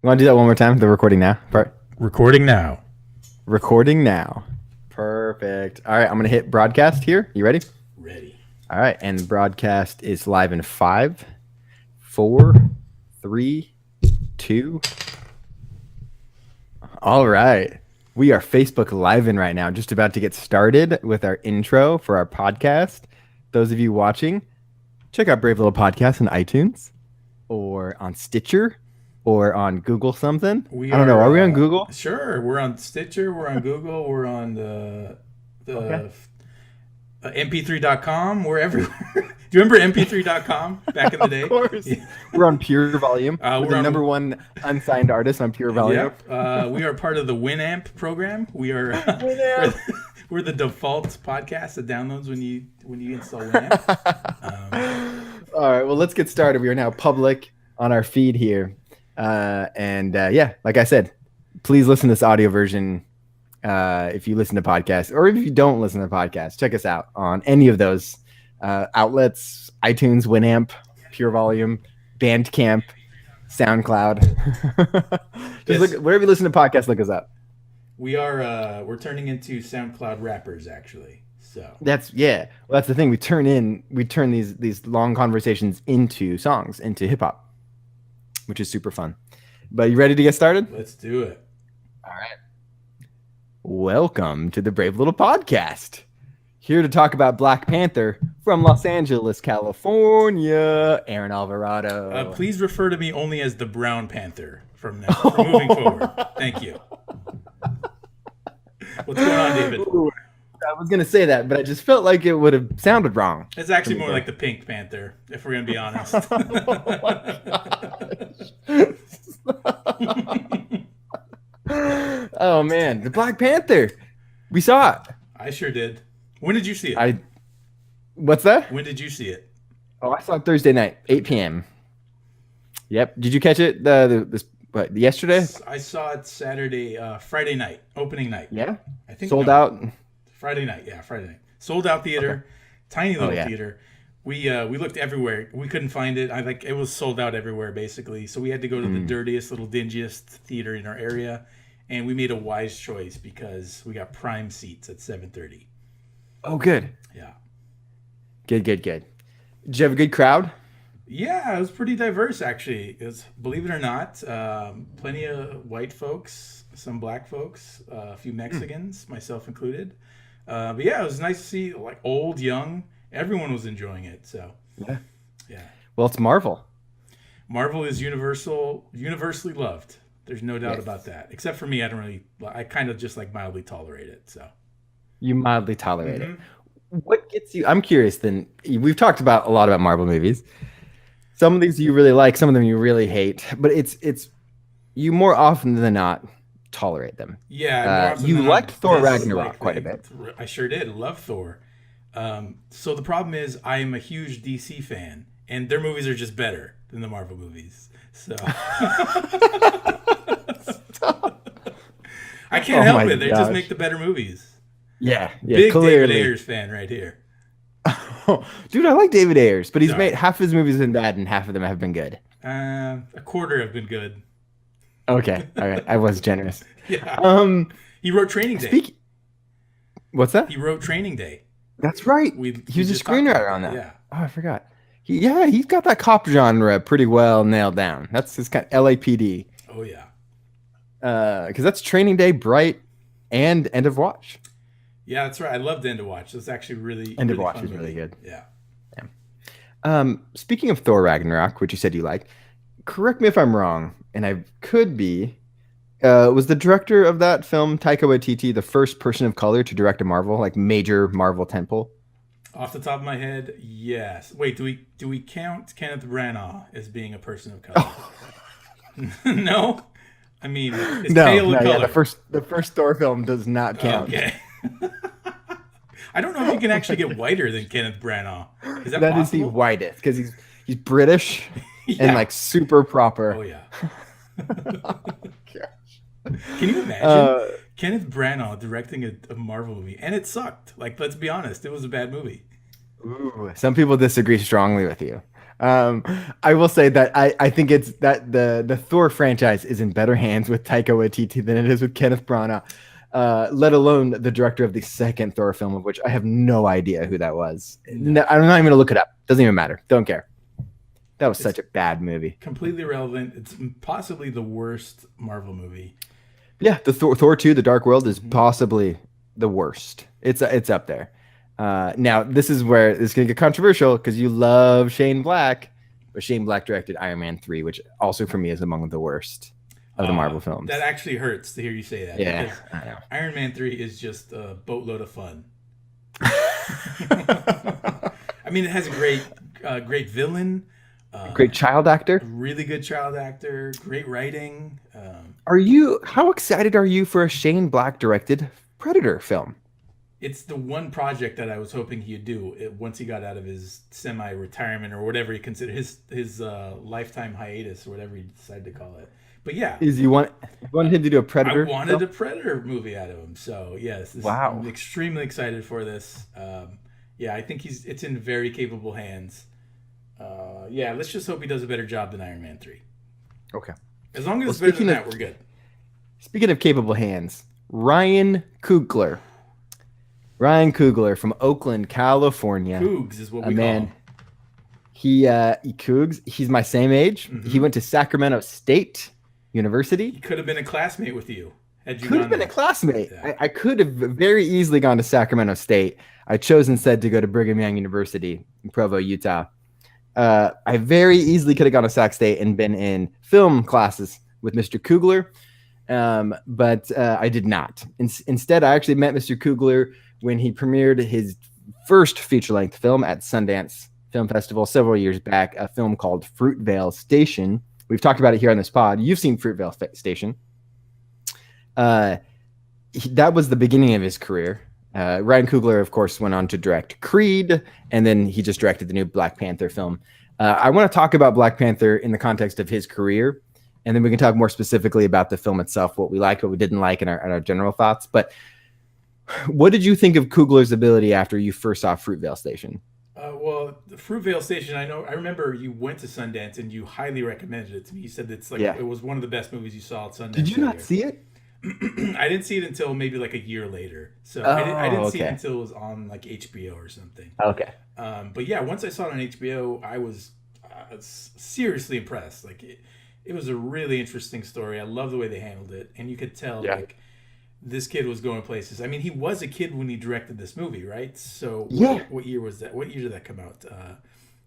You want to do that one more time? The recording now part. Recording now. Recording now. Perfect. All right, I'm gonna hit broadcast here. You ready? Ready. All right, and the broadcast is live in 5, 4, 3, 2. All right. We are Facebook Live-in right now, just about to get started with our intro for our podcast. Those of you watching, check out Brave Little Podcast on iTunes or on Stitcher or on Google something. I don't know. Are we on Google? Sure. We're on Stitcher. We're on Google. We're on the Okay. mp3.com. We're everywhere. Do you remember mp3.com back in the day? Of course. Yeah. We're on Pure Volume. We're We're the on- number one unsigned artist on Pure Volume. Yep. We are part of the Winamp program. We are we're the default podcast that downloads when you install Winamp. All right. Well, let's get started. We are now public on our feed here. Yeah, like I said, please listen to this audio version. If you listen to podcasts, or if you don't listen to podcasts, check us out on any of those outlets: iTunes, Winamp, Pure Volume, Bandcamp, SoundCloud. Just look wherever you listen to podcasts. Look us up. We're turning into SoundCloud rappers, actually. So That's Well, that's the thing. We turn these long conversations into songs, into hip hop, which is super fun. But you ready to get started? let's do it. All right. Welcome to the Brave Little Podcast. Here to talk about Black Panther from Los Angeles, California, Aaron Alvarado. Please refer to me only as the Brown Panther from now moving forward. Thank you. What's going on, David? Ooh, I was going to say that, but I just felt like it would have sounded wrong. It's actually more like the Pink Panther, if we're going to be honest. Oh, man. The Black Panther. We saw it. I sure did. When did you see it? What's that? When did you see it? Oh, I saw it Thursday night, 8 p.m. Yep. Did you catch it yesterday? I saw it Friday night, opening night. Yeah. I think Sold out. Friday night. Yeah, Friday night. Sold out theater, tiny little theater. We looked everywhere. We couldn't find it. It was sold out everywhere basically. So we had to go to the dirtiest, little dingiest theater in our area, and we made a wise choice because we got prime seats at 7:30. Oh, good. Yeah. Good. Did you have a good crowd? Yeah, it was pretty diverse actually. It was, believe it or not, plenty of white folks, some black folks, a few Mexicans, myself included. But yeah, it was nice to see old, young, everyone was enjoying it. So Yeah. yeah, Well, it's Marvel. Marvel is universally loved. There's no doubt about that. Except for me, I kind of just mildly tolerate it. So You mildly tolerate it. What gets you? I'm curious. Then we've talked about a lot about Marvel movies. Some of these you really like, some of them you really hate. But it's you more often than not tolerate them. yeah, more often You than liked not, Thor this, Ragnarok quite a bit. I sure did. Love Thor. So the problem is, I am a huge DC fan, and their movies are just better than the Marvel movies. So I can't help it. They just make the better movies. Yeah, Big clearly. David Ayers fan right here. Dude, I like David Ayers, but he's Sorry. made half his movies have been bad and half of them have been good. A quarter have been good. Okay, all right. I was generous. Yeah. He wrote Training Day. What's that? He wrote Training Day. That's right. We He was a just talked about screenwriter on that. Yeah. Oh, I forgot. He's got that cop genre pretty well nailed down. That's his kind of LAPD. Oh yeah. Because that's Training Day, Bright, and End of Watch. Yeah, that's right. I loved End of Watch. It's actually really End of really Watch fun is really movie. good. Yeah. Speaking of Thor Ragnarok, which you said you like, correct me if I'm wrong, and I could be. Was the director of that film, Taika Waititi, the first person of color to direct a major Marvel tentpole? Off the top of my head, yes. Wait, do we count Kenneth Branagh as being a person of color? No, I mean it's pale color. Yeah, the first Thor film does not count. Okay. I don't know if you can actually get whiter than Kenneth Branagh. Is that That is possible? the whitest because he's British Yeah. and super proper. Oh yeah. Gosh. Can you imagine Kenneth Branagh directing a Marvel movie and it sucked? Let's be honest, it was a bad movie. Ooh, some people disagree strongly with you. Um, I will say that I think it's that the Thor franchise is in better hands with Taika Waititi than it is with Kenneth Branagh, let alone the director of the second Thor film, of which I have no idea who that was. No, I'm not even gonna look it up. Doesn't even matter. Don't care. That was it's such a bad movie. completely irrelevant. It's possibly the worst Marvel movie. Yeah, the Thor 2, The Dark World, is Mhm. possibly the worst. It's up there. Now this is where it's gonna get controversial because you love Shane Black, but Shane Black directed Iron Man 3, which also for me is among the worst of the Marvel films. That actually hurts to hear you say that Yeah, because I know. Iron Man 3 is just a boatload of fun. I mean, it has a great villain, Great child actor. really good child actor, great writing. How excited are you for a Shane Black directed Predator film? It's the one project that I was hoping he'd do once he got out of his semi-retirement or whatever he considered his lifetime hiatus or whatever he decided to call it. But yeah, You want him to do a I Predator wanted film? a Predator movie out of him. So yes, I'm Wow. extremely excited for this. Yeah, I think it's in very capable hands. Yeah, let's just hope he does a better job than Iron Man 3. Okay. As long as Well, it's better than that, we're good. speaking of capable hands, Ryan Coogler. Ryan Coogler from Oakland, California. Cougs is what A we call man. him. He Cougs. He's my same age. Mhm. He went to Sacramento State He University. could have been a classmate with you had you Could gone have been a there. classmate. Yeah. I could have very easily gone to Sacramento State. I chose instead to go to Brigham Young University in Provo, Utah. I very easily could have gone to Sac State and been in film classes with Mr. Coogler, but I did not. Instead, I actually met Mr. Coogler when he premiered his first feature-length film at Sundance Film Festival several years back, a film called Fruitvale Station. We've talked about it here on this pod. You've seen Fruitvale Station. That was the beginning of his career. Ryan Coogler, of course, went on to direct Creed, and then he just directed the new Black Panther film. I want to talk about Black Panther in the context of his career, and then we can talk more specifically about the film itself, what we liked, what we didn't like, and our general thoughts. But what did you think of Coogler's ability after you first saw Fruitvale Station? Well, the Fruitvale Station, I remember you went to Sundance and you highly recommended it to me. You said it's like Yeah. it was one of the best movies you saw at Sundance. Did you that not year. see it? I didn't see it until maybe like a year later. So Oh, I didn't see it okay. until it was on like HBO or something. Okay. But yeah, once I saw it on HBO, I was seriously impressed. Like it was a really interesting story. I love the way they handled it, and you could tell Yeah. like this kid was going places. I mean, he was a kid when he directed this movie, right? So Yeah. what year was that? What year did that come out?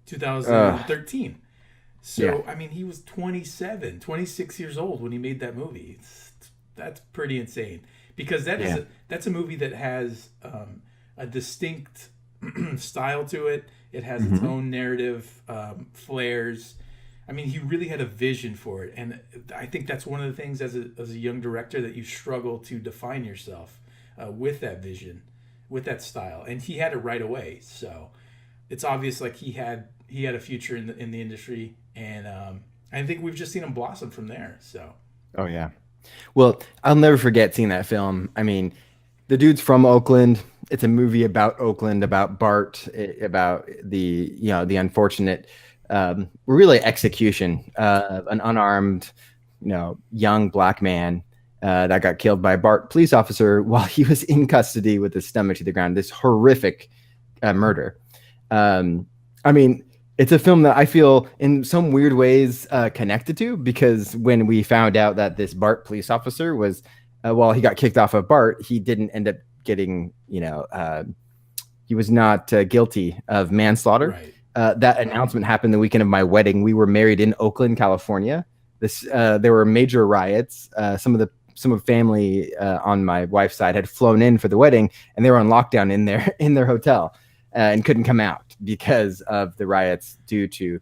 2013. So Yeah. I mean, he was 27, 26 years old when he made that movie. That's pretty insane because Yeah. that's a movie that has a distinct style to it. It has its Mhm. own narrative flares. I mean, he really had a vision for it, and I think that's one of the things as a young director that you struggle to define yourself with that vision, with that style, and he had it right away. So it's obvious like he had a future in the industry, and I think we've just seen him blossom from there. So Oh yeah. Well, I'll never forget seeing that film. I mean, the dude's from Oakland. It's a movie about Oakland, about Bart, about the unfortunate, really execution of an unarmed, young black man that got killed by a Bart police officer while he was in custody with his stomach to the ground. This horrific murder. I mean, it's a film that I feel in some weird ways connected to, because when we found out that this Bart police officer was, while he got kicked off of Bart, he didn't end up getting, he was not guilty of manslaughter. right, That announcement happened the weekend of my wedding. We were married in Oakland, California. There were major riots. Some of family on my wife's side had flown in for the wedding, and they were on lockdown in their hotel and couldn't come out because of the riots due to,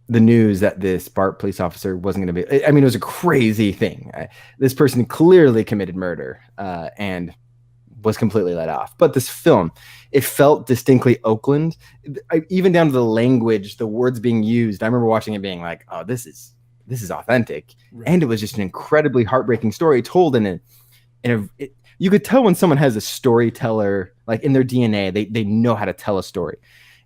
the news that this Bart police officer wasn't going to be. I mean, it was a crazy thing. This person clearly committed murder and was completely let off. But this film, it felt distinctly Oakland, even down to the language, the words being used. I remember watching it being like, "Oh, this is authentic," right. and it was just an incredibly heartbreaking story told in a. You could tell when someone has a storyteller like in their DNA. They know how to tell a story,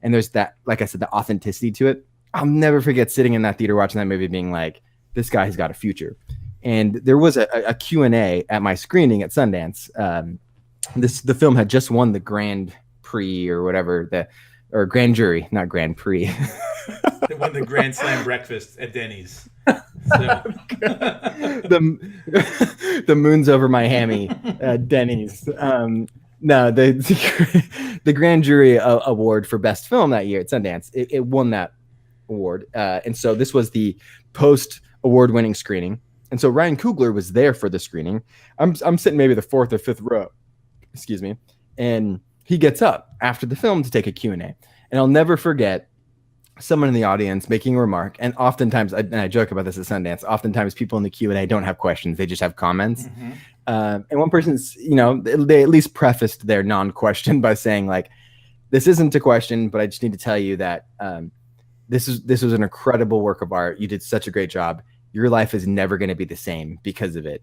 and there's that, like I said, the authenticity to it. I'll never forget sitting in that theater watching that movie, being like, this guy has got a future. And there was a Q&A at my screening at Sundance. The film had just won the Grand Prix or whatever, or Grand Jury, not Grand Prix. They won the Grand Slam breakfast at Denny's. So. the moon's over my hammy, Denny's. No, the Grand Jury Award for Best Film that year at Sundance. It won that award, and so this was the post award winning screening. And so Ryan Coogler was there for the screening. I'm sitting maybe the fourth or fifth row, excuse me, and he gets up after the film to take a Q&A. And I'll never forget someone in the audience making a remark. And oftentimes, and I joke about this at Sundance, oftentimes people in the Q&A don't have questions. They just have comments. Mm-hmm. And one person's, they at least prefaced their non-question by saying, like, this isn't a question, but I just need to tell you that this was an incredible work of art. You did such a great job. Your life is never going to be the same because of it.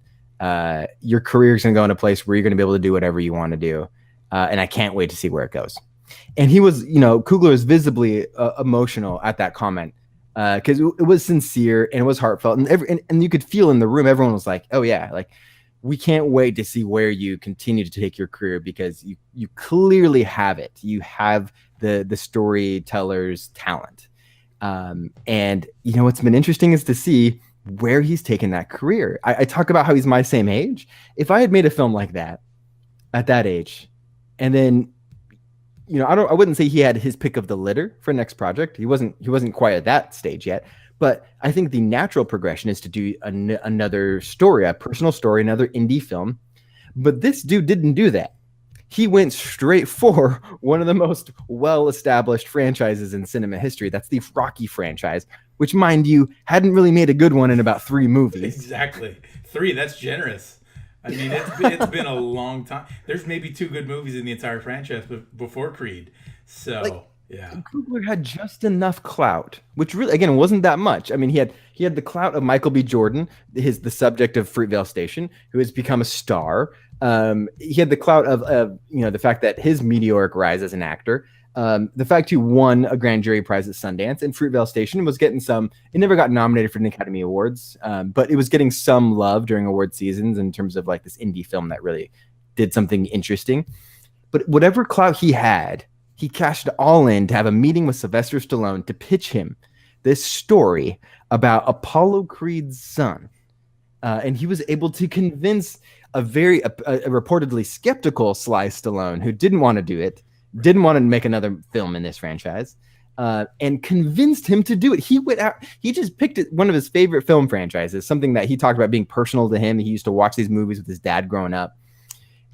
Your career is going to go in a place where you're going to be able to do whatever you want to do. And I can't wait to see where it goes. And he was, Coogler was visibly emotional at that comment because it was sincere and it was heartfelt. And you could feel in the room, everyone was like, oh, yeah, like, we can't wait to see where you continue to take your career because you clearly have it. You have the storyteller's talent. And, what's been interesting is to see where he's taken that career. I talk about how he's my same age. If I had made a film like that at that age, and then, I wouldn't say he had his pick of the litter for next project. He wasn't quite at that stage yet, but I think the natural progression is to do another story, a personal story, another indie film. But this dude didn't do that. He went straight for one of the most well-established franchises in cinema history. That's the Rocky franchise, which, mind you, hadn't really made a good one in about 3 movies. Exactly. 3, that's generous. I mean, it's been a long time. There's maybe 2 good movies in the entire franchise before Creed. So, yeah. Coogler had just enough clout, which really, again, wasn't that much. I mean, he had the clout of Michael B. Jordan, the subject of Fruitvale Station, who has become a star. He had the clout of the fact that his meteoric rise as an actor, the fact he won a grand jury prize at Sundance, and Fruitvale Station was getting some. It never got nominated for an Academy Awards, but it was getting some love during award seasons in terms of like this indie film that really did something interesting. But whatever clout he had, he cashed it all in to have a meeting with Sylvester Stallone to pitch him this story about Apollo Creed's son, and he was able to convince a very reportedly skeptical Sly Stallone, who didn't want to do it, didn't want to make another film in this franchise, and convinced him to do it. He went out. He just picked one of his favorite film franchises, something that he talked about being personal to him. He used to watch these movies with his dad growing up,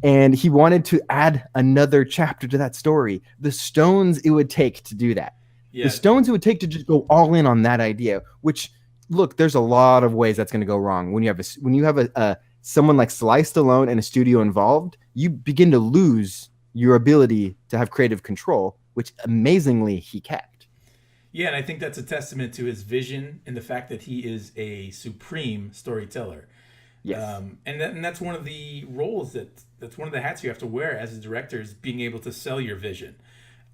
and he wanted to add another chapter to that story. The stones it would take to do that. Yeah. The stones it would take to just go all in on that idea. Which, look, there's a lot of ways that's going to go wrong when you have a someone like Sly Stallone and a studio involved. You begin to lose your ability to have creative control, which amazingly he kept. Yeah, and I think that's a testament to his vision and the fact that he is a supreme storyteller. Yes. And that's one of the roles that's one of the hats you have to wear as a director, is being able to sell your vision.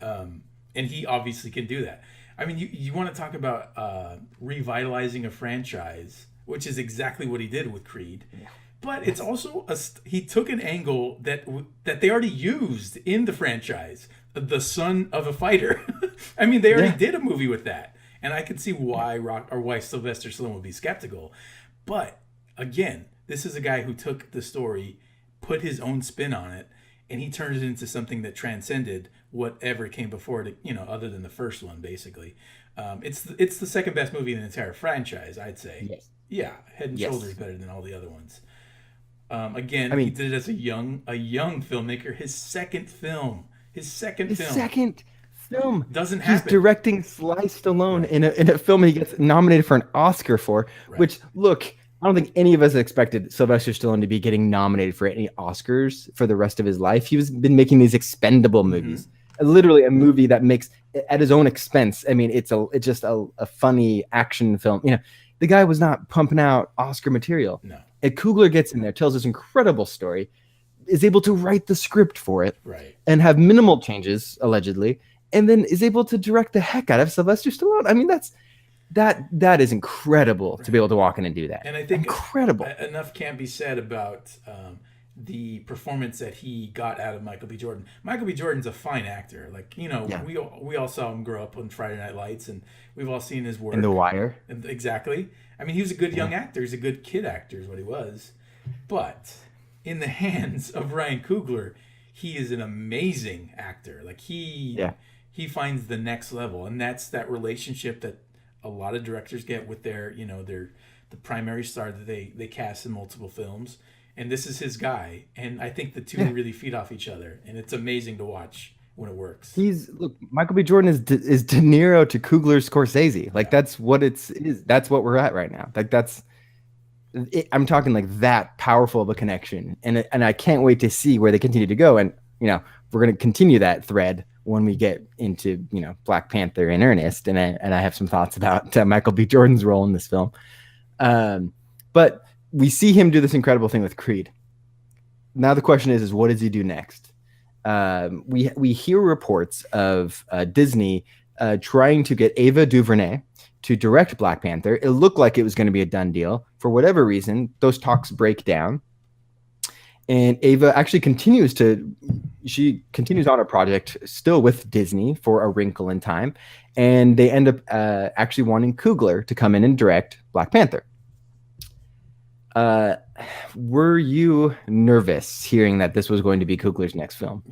And he obviously can do that. I mean, you want to talk about revitalizing a franchise, which is exactly what he did with Creed. Yeah. But it's also he took an angle that they already used in the franchise, the son of a fighter. I mean, they already did a movie with that, and I could see why why Sylvester Stallone would be skeptical. But again, this is a guy who took the story, put his own spin on it, and he turned it into something that transcended whatever came before it. Other than the first one, basically. It's the second best movie in the entire franchise, I'd say. Yes. Yeah, head and shoulders better than all the other ones. Again, he did it as a young filmmaker. His second film doesn't happen. He's directing Sly Stallone in a film he gets nominated for an Oscar for. Right. Which, look, I don't think any of us expected Sylvester Stallone to be getting nominated for any Oscars for the rest of his life. He's been making these expendable movies, literally a movie that makes at his own expense. I mean, it's just a funny action film. The guy was not pumping out Oscar material. No. And Coogler gets in there, tells this incredible story, is able to write the script for it Right. and have minimal changes allegedly, and then is able to direct the heck out of Sylvester Stallone. I mean, that is incredible to be Right. able to walk in and do that. And I think Incredible. enough can't be said about the performance that he got out of Michael B. Jordan. Michael B. Jordan's a fine actor. Like, Yeah. we all saw him grow up on Friday Night Lights, and we've all seen his In The work. Wire. And exactly. I mean, he was a good young Yeah. actor. He's a good kid actor, is what he was. But in the hands of Ryan Coogler, he is an amazing actor. Like Yeah. he finds the next level, and that's that relationship that a lot of directors get with their the primary star that they cast in multiple films, and this is his guy, and I think the two Yeah. really feed off each other, and it's amazing to watch when it works. Look, Michael B. Jordan is De Niro to Coogler's Scorsese. Like Yeah. that's what is. That's what we're at right now. Like that's I'm talking like that powerful of a connection, and I can't wait to see where they continue to go. And we're going to continue that thread when we get into Black Panther in earnest, and I have some thoughts about Michael B. Jordan's role in this film. But we see him do this incredible thing with Creed. Now the question is what does he do next? We hear reports of Disney trying to get Ava DuVernay to direct Black Panther. It looked like it was going to be a done deal. For whatever reason, those talks break down. And Ava actually continues on a project still with Disney for A Wrinkle in Time. And they end up actually wanting Coogler to come in and direct Black Panther. Were you nervous hearing that this was going to be Coogler's next film?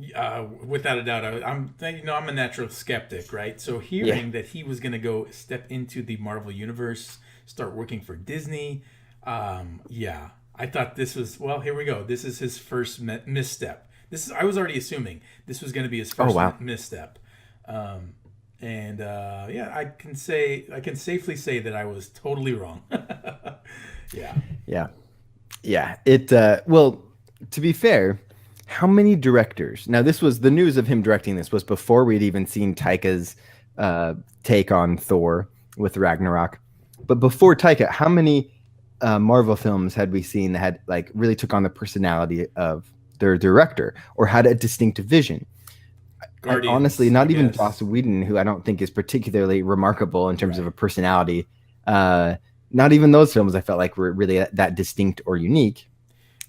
Without a doubt, I'm a natural skeptic, right? So hearing that he was going to go step into the Marvel universe, start working for Disney, I thought this was here we go. This is his first misstep. I was already assuming this was going to be his first misstep, I can safely say that I was totally wrong. Yeah. Well, to be fair, how many directors? Now, this was the news of him directing this was before we'd even seen Taika's take on Thor with Ragnarok. But before Taika, how many Marvel films had we seen that had like really took on the personality of their director or had a distinctive vision? Guardians, honestly, not even Joss Whedon, who I don't think is particularly remarkable in terms of a personality. Not even those films I felt like were really that distinct or unique.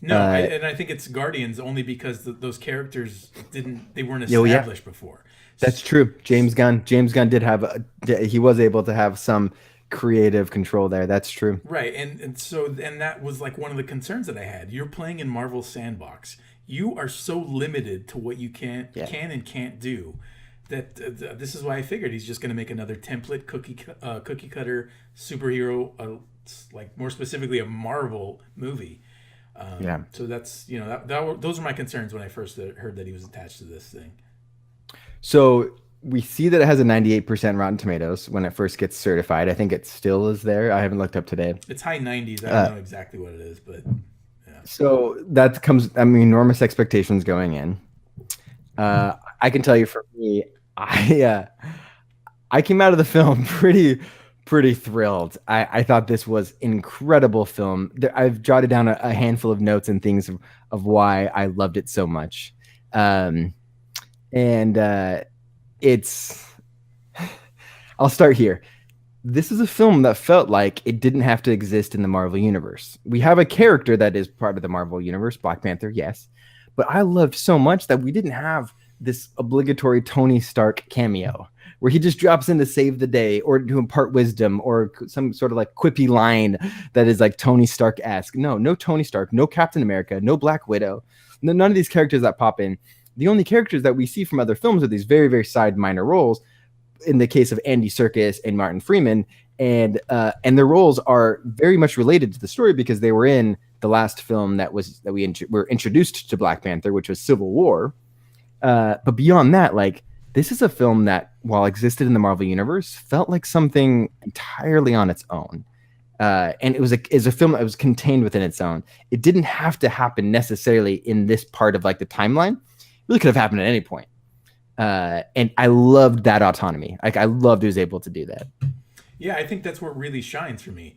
No, and I think it's Guardians only because those characters weren't established before. That's true. James Gunn did have he was able to have some creative control there. That's true. Right, and that was like one of the concerns that I had. You're playing in Marvel's sandbox. You are so limited to what you can and can't do. That this is why I figured he's just going to make another template cookie cutter superhero, like more specifically a Marvel movie. So that's those are my concerns when I first heard that he was attached to this thing. So we see that it has a 98% Rotten Tomatoes when it first gets certified. I think it still is there. I haven't looked up today. It's high 90s. I don't know exactly what it is, but yeah. So that comes. I mean, enormous expectations going in. I can tell you for me, I came out of the film pretty thrilled. I thought this was incredible film. I've jotted down a handful of notes and things of why I loved it so much. I'll start here. This is a film that felt like it didn't have to exist in the Marvel universe. We have a character that is part of the Marvel universe, Black Panther, yes. But I loved so much that we didn't have this obligatory Tony Stark cameo where he just drops in to save the day or to impart wisdom or some sort of like quippy line that is like Tony Stark-esque. No Tony Stark, no Captain America, no Black Widow, none of these characters that pop in. The only characters that we see from other films are these very, very side minor roles. In the case of Andy Serkis and Martin Freeman, and their roles are very much related to the story because they were in the last film were introduced to Black Panther, which was Civil War. But beyond that, like this is a film that, while existed in the Marvel universe, felt like something entirely on its own. And it was a film that was contained within its own. It didn't have to happen necessarily in this part of like the timeline. It really could have happened at any point. And I loved that autonomy. Like I loved he was able to do that. Yeah, I think that's what really shines for me.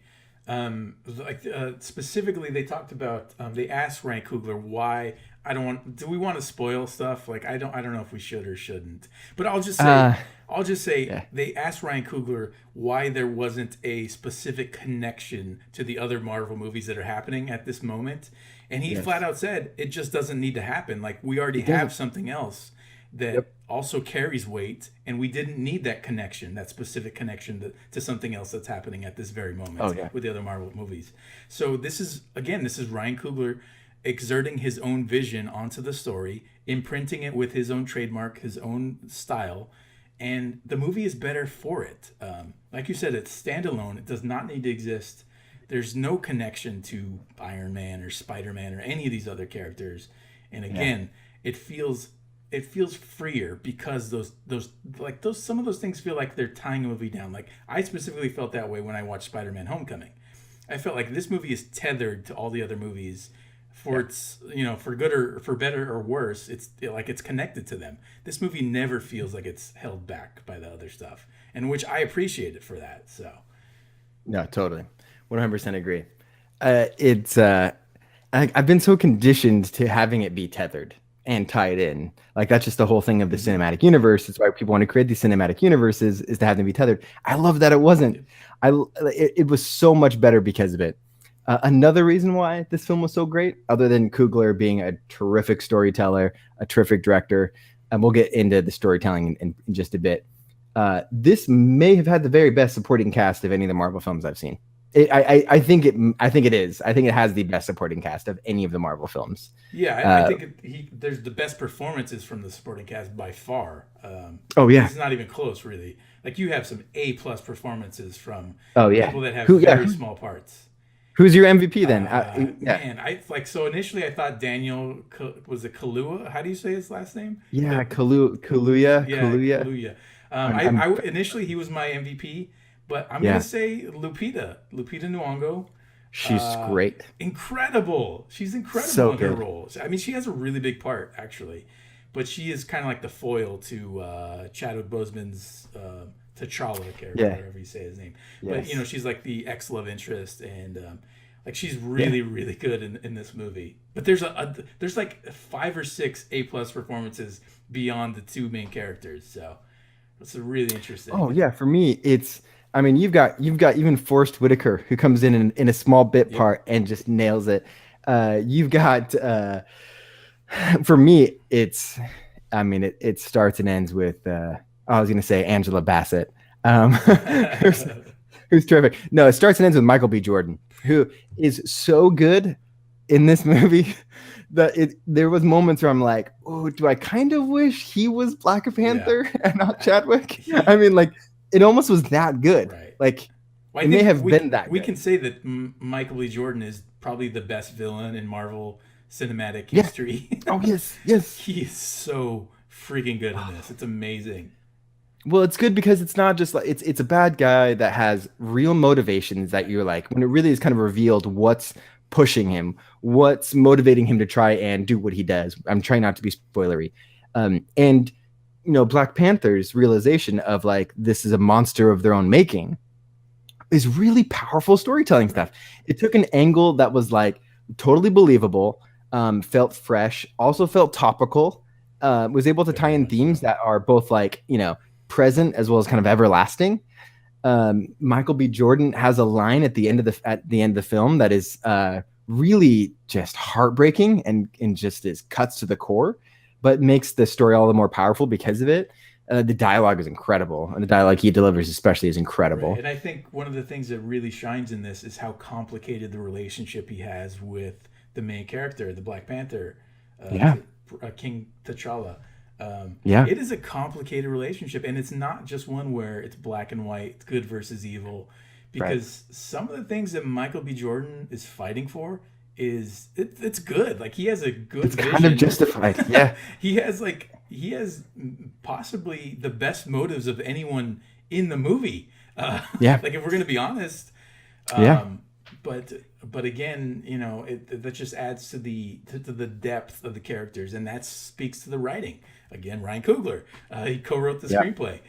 Specifically, they talked about they asked Ryan Coogler why I don't want. Do we want to spoil stuff? Like I don't know if we should or shouldn't. But Uh, I'll just say yeah. they asked Ryan Coogler why there wasn't a specific connection to the other Marvel movies that are happening at this moment, and he flat Yes. out said it just doesn't need to happen. Like we already It have doesn't. something else that Yep. also carries weight, and we didn't need that connection, that specific connection to something else that's happening at this very Oh moment yeah. with the other Marvel movies. So this is Ryan Coogler exerting his own vision onto the story, imprinting it with his own trademark, his own style, and the movie is better for it. Like you said, it's standalone. It does not need to exist. There's no connection to Iron Man or Spider Man or any of these other characters. And Yeah. again, it feels it feels freer because those some of those things feel like they're tying a movie down. Like I specifically felt that way when I watched Spider Man Homecoming. I felt like this movie is tethered to all the other movies for Yeah. its for good or for better or worse. It's like it's connected to them. This movie never feels like it's held back by the other stuff, and which I appreciate it for that. So No, totally. 100% agree. I've been so conditioned to having it be tethered and tied in. Like that's just the whole thing of the mm-hmm. cinematic universe. It's why people want to create these cinematic universes is to have them be tethered. I love that it wasn't. Yep. It was so much better because of it. Another reason why this film was so great, other than Coogler being a terrific storyteller, a terrific director, and we'll get into the storytelling in just a bit. This may have had the very best supporting cast of any of the Marvel films I've seen. I think it. I think it is. I think it has the best supporting cast of any of the Marvel films. Yeah, I Uh, think there's the best performances from the supporting cast by far. oh yeah. It's not even close, really. Like you have some A+ performances from Oh yeah. people that have Who? Yeah. very small parts. Who's your MVP then? Yeah. Man, I like so initially I thought Daniel was it Kalua? How do you say his last name? Yeah. Kaluuya. Yeah, Kaluuya. Kaluuya. I'm. Initially he was my MVP, but I'm gonna Yeah. say Lupita Nyong'o. She's great. Incredible. She's incredible So in her good. role. I mean, she has a really big part actually, but she is kind of like the foil to Chadwick Boseman's T'Challa character, Yeah. whatever you say his name. But Yes. she's like the ex love interest, and like she's Yeah. really good in this movie. But there's like 5 or 6 A+ performances beyond the two main characters, so it's really interesting. Oh yeah. For me, it's. I mean, you've got even Forrest Whitaker who comes in a small bit Yep. part and just nails it. You've got for me, it's. I mean, it starts and ends with. I was gonna say Angela Bassett, who's, who's terrific. No, it starts and ends with Michael B. Jordan, who is so good in this movie that there was moments where I'm like, oh, do I kind of wish he was Black Yeah. Panther and not Chadwick? I He mean, like it almost was that good. right. Like Well, I it may think have been that we good. can say that Michael B. Jordan is probably the best villain in Marvel cinematic Yeah. history. Oh yes, yes. He is so freaking good in this. It's amazing. Well, it's good because it's not just like it's a bad guy that has real motivations that you're like when it really is kind of revealed what's pushing him, what's motivating him to try and do what he does. I'm trying not to be spoilery. And Black Panther's realization of like this is a monster of their own making is really powerful storytelling Right. stuff. It took an angle that was like totally believable, felt fresh, also felt topical, was able to tie Very in much so. themes that are both like, present as well as kind of everlasting. Michael B. Jordan has a line at the end of the film that is really just heartbreaking and just is cuts to the core, but makes the story all the more powerful because of it. The dialogue is incredible, and the dialogue he delivers especially is Right. incredible. And I think one of the things that really shines in this is how complicated the relationship he has with the main character, the Black Panther, Yeah, King T'Challa. yeah, It is a complicated relationship, and it's not just one where it's black and white, good versus evil, right. because some of the things that Michael B. Jordan is fighting for it's good. Like he has a good It's kind of vision. justified. Yeah, He has possibly the best motives of anyone in the movie. yeah, Like if we're gonna be honest, yeah, um, but again, that just adds to the depth of the characters, and that speaks to the writing. Again, Ryan Coogler, he co-wrote the yeah, screenplay.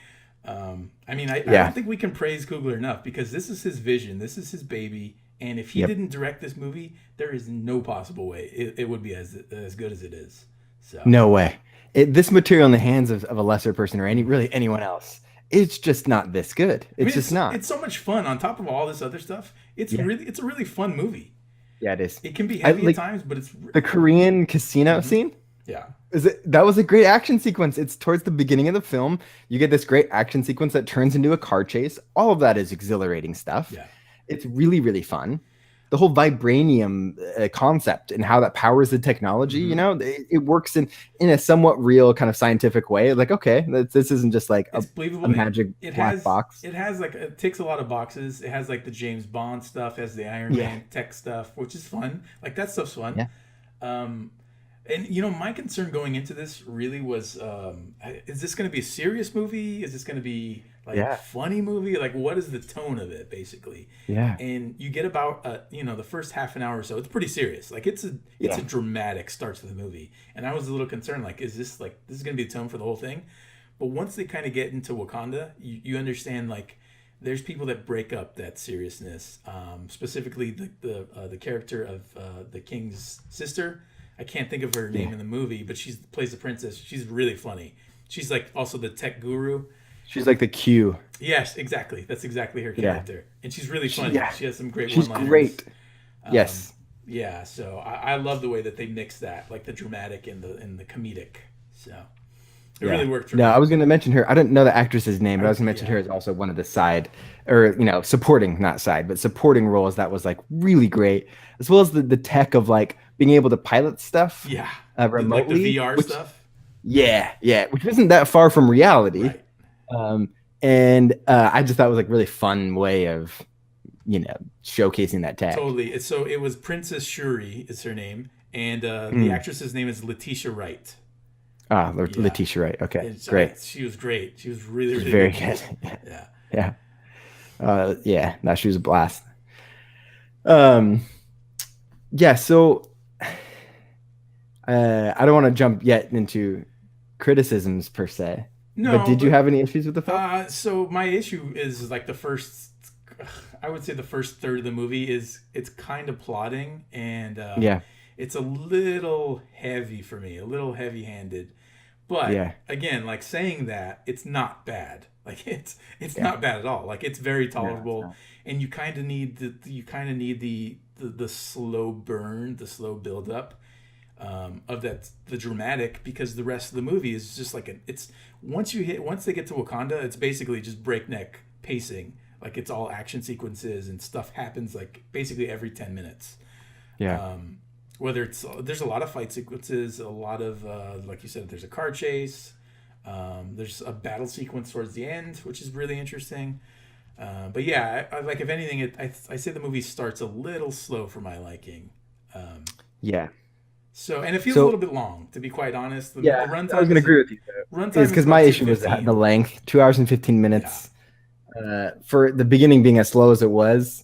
I mean, I don't yeah. think we can praise Coogler enough because this is his vision, this is his baby, And if he Yep. didn't direct this movie, there is no possible way it would be as good as it is. So No way. This material in the hands of a lesser person or really anyone else, it's just not this good. I It's mean, just not. it's so much fun. On top of all this other stuff, Yeah. it's a really fun movie. Yeah, it is. It can be I heavy at like times, but it's the Korean casino Mhm. scene. Yeah, That was a great action sequence. It's towards the beginning of the film. You get this great action sequence that turns into a car chase. All of that is exhilarating stuff. yeah. It's really, really fun. The whole vibranium concept and how that powers the technology, Hmm. it works in a somewhat real kind of scientific way. Like, okay, this isn't just like It's a believable. magic black box. It has like it ticks a lot of boxes. It has like the James Bond stuff, has the Iron Yeah, Man tech stuff, which is fun. Like that stuff's fun. yeah, Um, and my concern going into this really was, is this going to be a serious movie? Is this going to be like yeah, funny movie? Like what is the tone of it basically? yeah, And you get about the first half an hour or so, it's pretty serious. Like it's a yeah, dramatic start to the movie, and I was a little concerned. Like, is this going to be the tone for the whole thing? But once they kind of get into Wakanda, you understand like there's people that break up that seriousness. Specifically, the character of the king's sister. I can't think of her name yeah. in the movie, but she plays the princess. She's really funny. She's like also the tech guru. She's like the Q. Yes, exactly. That's exactly her Yeah, character, and she's really funny. yeah. She has some great She's one-liners. great. Um, Yes. yeah, so I love the way that they mix that, like the dramatic and the comedic. So it Yeah. really worked for No, I me. was going to mention her. I didn't know the actress's name, but I was going to mention Yeah, her as also one of the side or, supporting, not side, but supporting roles that was like really great, as well as the tech of like being able to pilot stuff yeah, like the remotely, VR which, stuff. yeah, yeah, which isn't that far from reality. Right. Um, and I just thought it was like really fun way of, showcasing that tech. Totally. It was Princess Shuri is her name, and the Mm. actress's name is Letitia Wright. Ah, Yeah, Letitia Wright. Okay, and great. she was great. She was really She's really very good. good. Yeah. Yeah. Yeah. No, she was a blast. Um, yeah. So I don't want to jump yet into criticisms per se, but No, did you but have any issues with the film? so my issue is like the first. I would say the first third of the movie is it's kind of plotting and Yeah. it's a little heavy for me, a little heavy-handed. But Yeah. again, like saying that, it's not bad. Like it's Yeah. not bad at all. Like it's very No, it's tolerable, not. and you kind of need the slow burn, the slow build up of the dramatic, because the rest of the movie is just like it's once they get to Wakanda, it's basically just breakneck pacing. Like it's all action sequences and stuff happens like basically every 10 minutes. Yeah. Whether it's there's a lot of fight sequences, a lot of like you said, there's a car chase. There's a battle sequence towards the end, which is really interesting. But yeah, I like if anything, I say the movie starts a little slow for my liking. Um, Yeah. and it feels a So little bit long, to be quite honest. The yeah, I was runtime gonna is agree with you. Is because about my two issue was the fifteen. length, 2 hours and 15 Yeah, minutes. For the beginning being as slow as it was,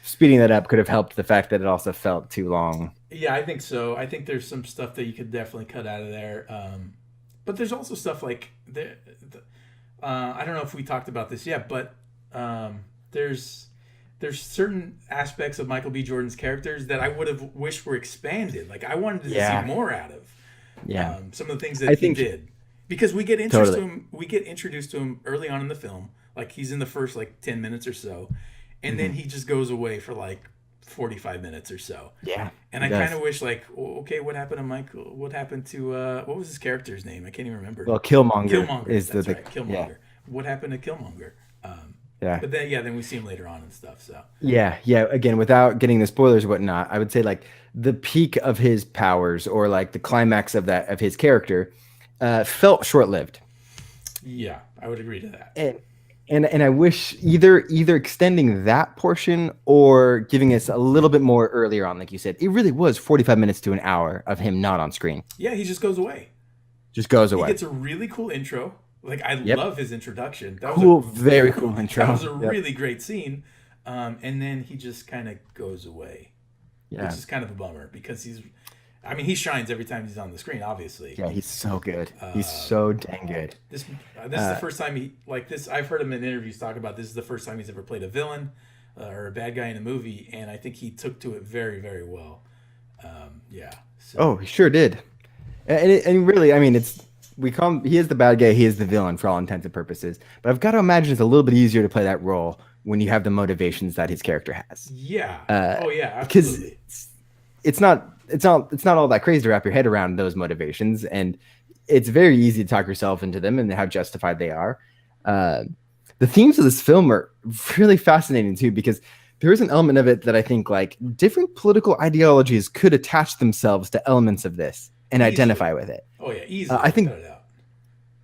speeding that up could have helped the fact that it also felt too long. yeah, I think so. I think there's some stuff that you could definitely cut out of there. But there's also stuff like I don't know if we talked about this yet, but there's certain aspects of Michael B. Jordan's characters that I would have wished were expanded. Like I wanted to see Yeah. more out of Yeah. some of the things I that he think did, because we get introduced to totally. him. We get introduced to him early on in the film. Like he's in the first like 10 minutes or so, and then Mhm. he just goes away for like 45 minutes or so. Yeah. And He I kind does. of wish, like, okay, what happened to Michael? What happened to what was his character's name? I can't even remember. Well, Killmonger Killmonger. is That's the right, yeah. Killmonger. What happened to Killmonger? Um, Yeah. but then we see him later on and stuff. So Yeah, yeah. Again, without getting the spoilers or whatnot, I would say like the peak of his powers or like the climax of his character felt short lived, yeah, I would agree to that. and and I wish either extending that portion or giving us a little bit more earlier on, like you said. It really was 45 minutes to an hour of him not on screen, Yeah, he just goes away. just goes He away. gets a really cool intro. Like I Yep, love his introduction. cool, very cool That was intro. a Yep, really great scene. And then he just kind of goes away, which yeah, is kind of a bummer because I mean, he shines every time he's on the screen, obviously. yeah. He's so good. He's Uh, so dang good. this is the Uh, first time he like this. I've heard him in interviews talk about this is the first time he's ever played a villain. or a bad guy in a movie, and I think he took to it very, very well. Yeah. So. Oh, he sure did. And really, I mean, it's we call him, he is the bad guy, he is the villain for all intents and purposes. But I've got to imagine it's a little bit easier to play that role when you have the motivations that his character has. Yeah. Uh, Oh yeah. because Absolutely. it's not all that crazy to wrap your head around those motivations, and it's very easy to talk yourself into them and how justified they are. Uh, the themes of this film are really fascinating too, because there is an element of it that I think like different political ideologies could attach themselves to elements of this and Easily. identify with it. Oh yeah. Easily. I think Without a doubt.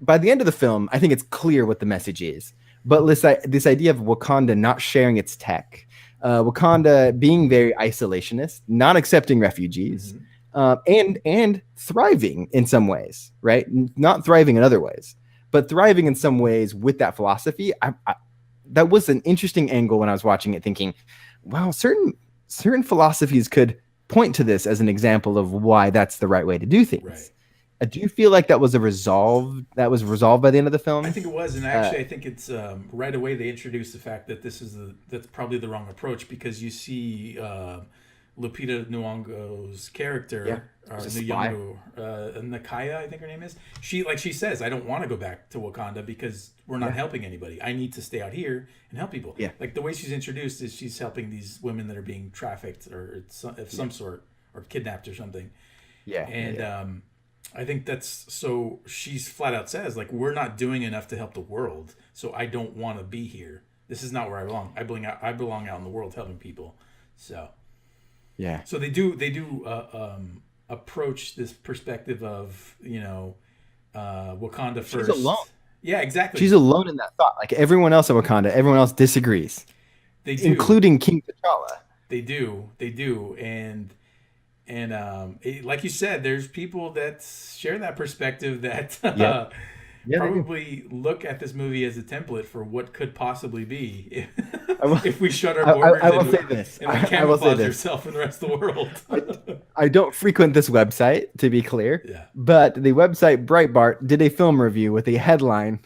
by the end of the film, I think it's clear what the message is. But this idea of Wakanda not sharing its tech, Wakanda being very isolationist, not accepting refugees, Mm-hmm. and thriving in some ways, right? Not thriving in other ways, but thriving in some ways with that philosophy. That was an interesting angle when I was watching it, thinking, wow, certain philosophies could point to this as an example of why that's the right way to do Right. things. Do you feel like that was resolved by the end of the I film? think it was, and Uh, actually, I think it's right away they introduced the fact that that's probably the wrong approach because you see Lupita Nyong'o's yeah, character, or there's a spy. Nyong'o, Nakaya, I think her name is. She says, "I don't want to go back to Wakanda because we're not Yeah, helping anybody. I need to stay out here and help people." yeah, Like the way she's introduced is she's helping these women that are being trafficked or of yeah, some sort or kidnapped or something, yeah, yeah, and yeah. I think that's so she's flat out says like we're not doing enough to help the world, so I don't want to be here. This is not where I belong. I belong out in the world helping people. So Yeah. they do approach this perspective of Wakanda She's alone. first. Yeah, exactly. She's alone in that thought. Like everyone else in Wakanda, everyone else disagrees, They do. including King T'Challa. They do, and like you said, there's people that share that perspective that Yeah, yeah, they do. probably look at this movie as a template for what could possibly be I will, if we shut our I borders will say this. and we I will say camouflage this. ourselves from the rest of the world. I, I don't frequent this website, to be clear, Yeah. but the website Breitbart did a film review with a headline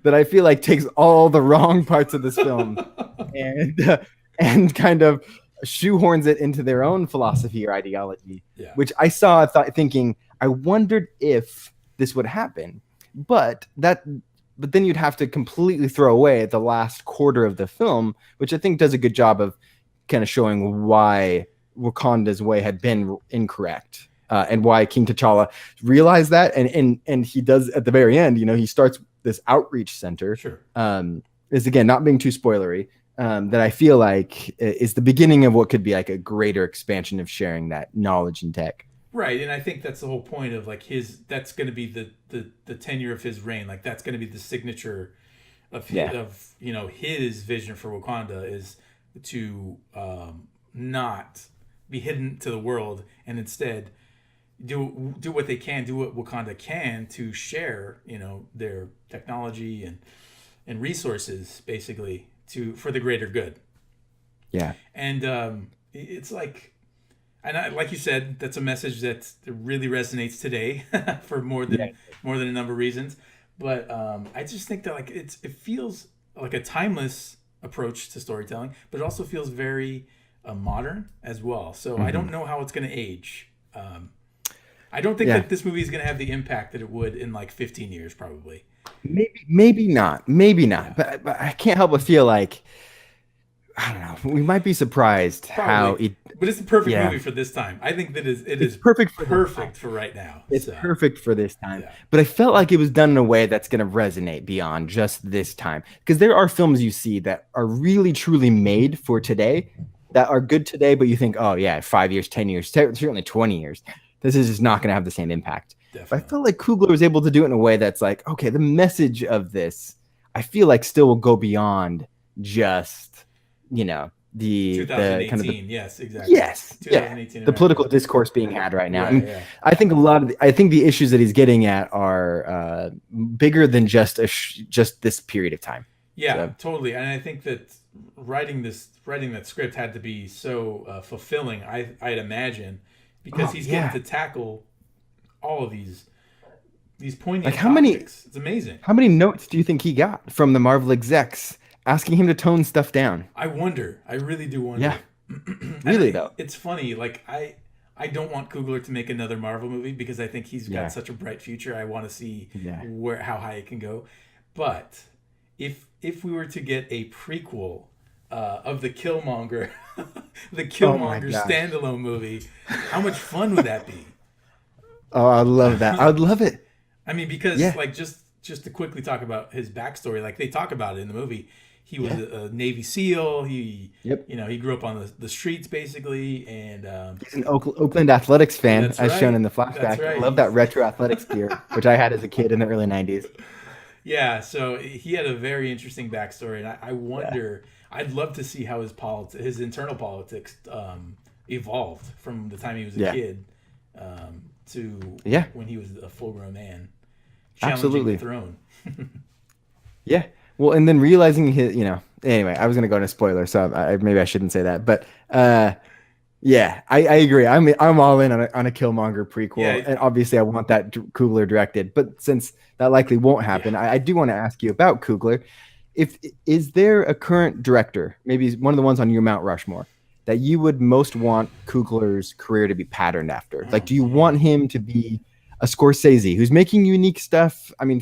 that I feel like takes all the wrong parts of this film and and kind of shoehorns it into their own philosophy or ideology, Yeah. which I saw thinking I wondered if this would happen, but that but then you'd have to completely throw away the last quarter of the film, which I think does a good job of kind of showing why Wakanda's way had been incorrect. And why King T'Challa realized that, and he does at the very end. He starts this outreach center. Sure. Is again not being too spoilery. That I feel like is the beginning of what could be like a greater expansion of sharing that knowledge and tech. Right, and I think that's the whole point of like his. That's going to be the tenure of his reign. Like that's going to be the signature Yeah, of his vision for Wakanda is to not be hidden to the world and instead do what they can, do what Wakanda can to share their technology and resources basically to for the greater good. yeah, And it's like, and like you said, that's a message that really resonates today for yeah, more than a number of reasons. But I just think that like it feels like a timeless approach to storytelling, but it also feels very modern as well. So I mm-hmm. don't know how it's going to age. I don't think Yeah. that this movie is going to have the impact that it would in like 15 years, probably. Maybe not, maybe Yeah, not. But I can't help but feel like I don't know. We might be surprised how probably. it. But it's the perfect Yeah, movie for this time. I think that it it's is perfect for this time. perfect for right now. It's So perfect for this time. yeah, But I felt like it was done in a way that's going to resonate beyond just this time. Because there are films you see that are really, truly made for today, that are good today, but you think, oh, yeah, 5 years, 10 years, certainly 20 years, this is just not going to have the same impact. But I definitely. felt like Coogler was able to do it in a way that's like, okay, the message of this, I feel like still will go beyond just, the kind of the 2018. Yes, exactly. yes, yeah. 2018 The America. political discourse being had right now. I Right. mean, Yeah. I think I think the issues that he's getting at are bigger than just this period of time. Yeah. So Totally. And I think that writing that script had to be so fulfilling. I'd imagine because oh he's getting yeah, to tackle all of these like poignant topics. It's amazing. how many notes do you think he got from the Marvel execs asking him to tone stuff down. I wonder. I really do Yeah, wonder. And really though. it's funny. Like I don't want Coogler to make another Marvel movie because I think he's got Yeah, such a bright future. I want to see yeah. where how high it can go. But if we were to get a prequel of the Killmonger, the Oh my Killmonger gosh. standalone movie, how much fun would that be? Oh, I'd love that. I'd love it. I mean, because Yeah, like just to quickly talk about his backstory, like they talk about it in the movie. He was yeah. a Navy SEAL. He, Yep. he grew up on the streets basically, and He's an Oakland Athletics fan, that's as shown right. in the That's flashback. I right. love that retro athletics gear, which I had as a kid in the early '90s. Yeah. So he had a very interesting backstory, and I Yeah, wonder. I'd love to see how his internal politics, evolved from the time he was a yeah, kid, to yeah. when he was a full grown man, challenging the Absolutely. throne. Yeah. Well, and then realizing his, anyway, I was gonna go into spoiler, so maybe I shouldn't say that, but yeah, I agree. I'm all in on a Killmonger prequel, Yeah. and obviously I want that Coogler directed. But since that likely won't Yeah. happen, I do want to ask you about Coogler. If is there a current director, maybe one of the ones on your Mount Rushmore, that you would most want Coogler's career to be patterned after? Oh Like, do you man. want him to be a Scorsese who's making unique stuff? I mean,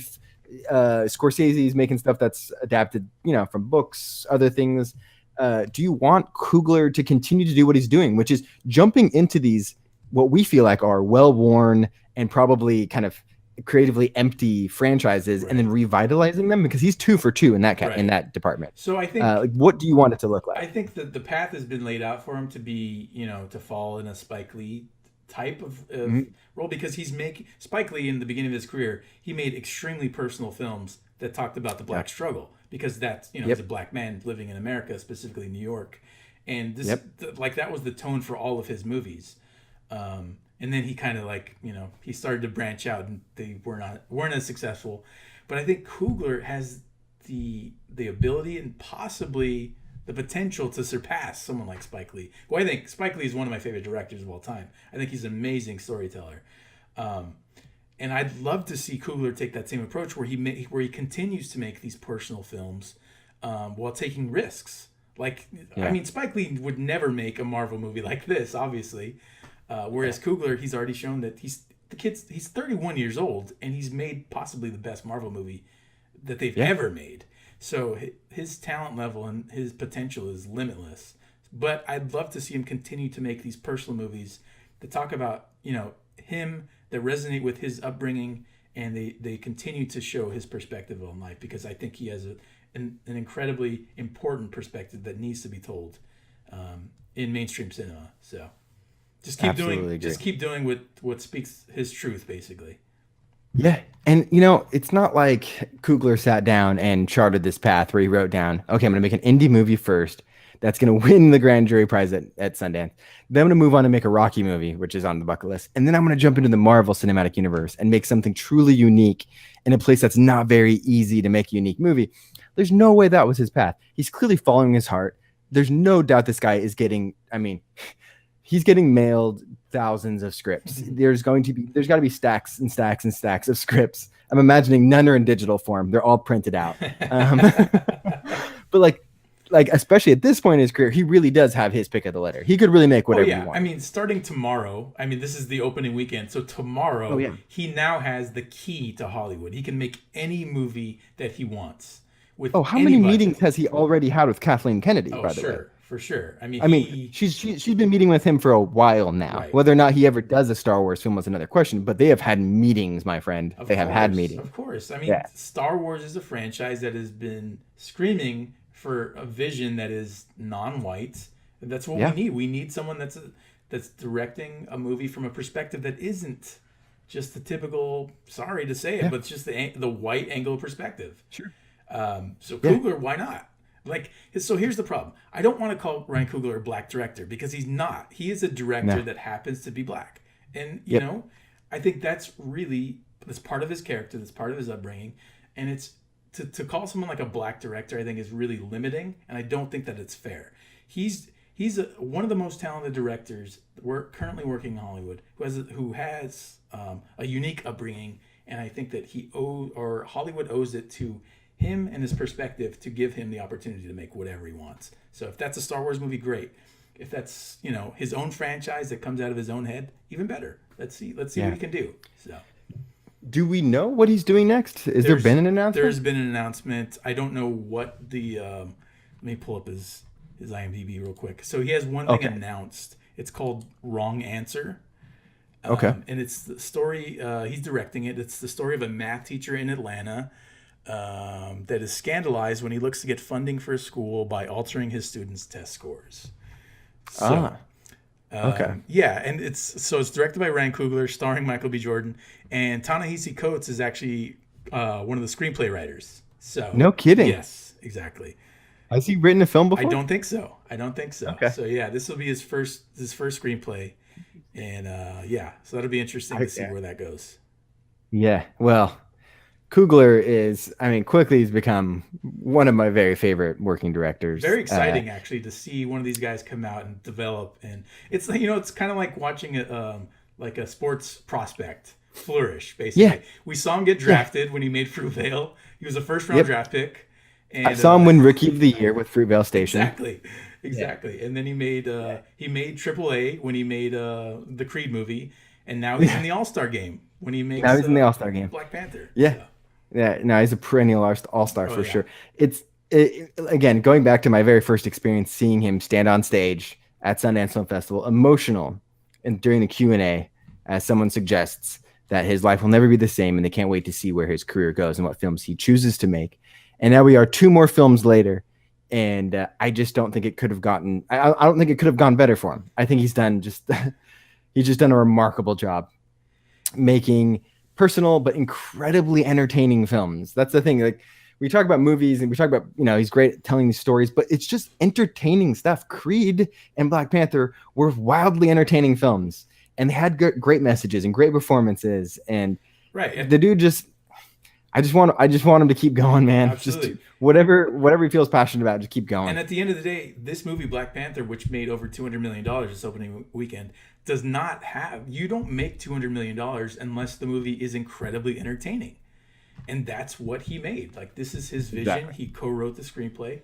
Scorsese is making stuff that's adapted, from books, other things. Do you want Coogler to continue to do what he's doing, which is jumping into these what we feel like are well-worn and probably kind of creatively empty franchises, and then Right. revitalizing them because he's 2 for 2 in Right. that department. So I think Like, what do you want it to look I like? think that the path has been laid out for him to be, to fall in a Spike Lee type of Mhm. role because he's making Spike Lee in the beginning of his career, he made extremely personal films that talked about the Yeah. black struggle because that's, he's a Yep. black man living in America, specifically New York. And Yep. like that was the tone for all of his movies. And then he kind of like, he started to branch out and they weren't as successful. But I think Coogler has the ability and possibly the potential to surpass someone like Spike Lee. Well, I think Spike Lee is one of my favorite directors of all time. I think he's an amazing storyteller, um, and I'd love to see Coogler take that same approach where he continues to make these personal films while taking risks. Like, I Yeah. mean, Spike Lee would never make a Marvel movie like this, obviously. Yeah. Whereas Coogler, he's already shown that he's 31 years old and he's made possibly the best Marvel movie that they've Yeah. ever made. So his talent level and his potential is limitless. But I'd love to see him continue to make these personal movies that talk about, him, that resonate with his upbringing, and they continue to show his perspective on life because I think he has an incredibly important perspective that needs to be told in mainstream cinema. So Absolutely agree. just keep doing what speaks his truth, basically. Yeah. And, it's not like Coogler sat down and charted this path where he wrote down, okay, I'm going to make an indie movie first that's going to win the grand jury prize at Sundance. Then I'm going to move on and make a Rocky movie, which is on the bucket list. And then I'm going to jump into the Marvel Cinematic Universe and make something truly unique in a place that's not very easy to make a unique movie. There's no way that was his path. He's clearly following his heart. There's no doubt this guy is getting, he's getting mailed thousands of scripts. There's got to be stacks and stacks and stacks of scripts. I'm imagining none are in digital form. They're all printed out. Um, but like especially at this point in his career, he really does have his pick of the litter. He could really make Oh whatever he yeah, I wanted. mean, starting tomorrow. I mean, this is the opening weekend, so Oh tomorrow yeah. he now has the key to Hollywood. He can make any movie that he wants with Oh, how any many budget. meetings has he already had with Kathleen Kennedy, Oh, by the way? sure, for sure. I mean, I mean, he she's been meeting with him for a while now. right. Whether or not he ever does a Star Wars film was another question, but they have had meetings, my friend. Of They have had course, meetings. of course. I mean, Yeah. Star Wars is a franchise that has been screaming for a vision that is non-white. That's what we Yeah. need. We need someone that's directing a movie from a perspective that isn't just the typical. Sorry to say it, Yeah. but it's just the white angle perspective. Sure. So Yeah. Coogler, why not? Like, so here's the problem. I don't want to call Ryan Coogler a black director because he's not. He is a director No. that happens to be black, and Yep. I think that's part of his character. That's part of his upbringing, and it's to call someone like a black director. I think is really limiting, and I don't think that it's fair. One of the most talented directors we're currently working in Hollywood who has a unique upbringing, and I think that Hollywood owes it to him and his perspective to give him the opportunity to make whatever he wants. So if that's a Star Wars movie, great. If that's, you know, his own franchise that comes out of his own head, even better. Let's see what he can do. So Do we know what he's doing next? Is there been an announcement? There's been an announcement. I don't know what the let me pull up his IMDb real quick. So he has one thing announced. It's called Wrong Answer. And it's the story, he's directing it. It's the story of a math teacher in Atlanta that is scandalized when he looks to get funding for a school by altering his students' test scores. So, yeah, and it's directed by Ryan Coogler, starring Michael B. Jordan, and Ta-Nehisi Coates is actually one of the screenplay writers. So no kidding. Yes, exactly. Has he written a film before? I don't think so. Okay. So yeah, this will be his first screenplay, and so that'll be interesting to see where that goes. Yeah, well, Coogler is, I mean, quickly he's become one of my very favorite working directors. Very exciting, actually, to see one of these guys come out and develop. And it's, you know, it's kind of like watching a sports prospect flourish, basically. Yeah. We saw him get drafted when he made Fruitvale. He was a first-round draft pick. And, I saw him win Rookie of the Year with Fruitvale Station. Exactly. Yeah. And then he made AAA when he made the Creed movie, and now he's in the All-Star game when he makes. Now he's in the All-Star game. Black Panther. Yeah. Yeah, no, he's a perennial all-star for sure. Again, going back to my very first experience, seeing him stand on stage at Sundance Film Festival, emotional, and during the Q&A, as someone suggests that his life will never be the same, and they can't wait to see where his career goes and what films he chooses to make. And now we are 2 more films later, and I just don't think it could have gotten. I don't think it could have gone better for him. I think he's just done a remarkable job making personal but incredibly entertaining films. That's the thing. Like, we talk about movies and we talk about, you know, he's great at telling these stories, but it's just entertaining stuff. Creed and Black Panther were wildly entertaining films, and they had great messages and great performances. And the dude I just want him to keep going, man. Absolutely. Just whatever he feels passionate about, just keep going. And at the end of the day, this movie Black Panther, which made over $200 million this opening weekend, does not have. You don't make $200 million unless the movie is incredibly entertaining, and that's what he made. Like, this is his vision. Exactly. He co-wrote the screenplay,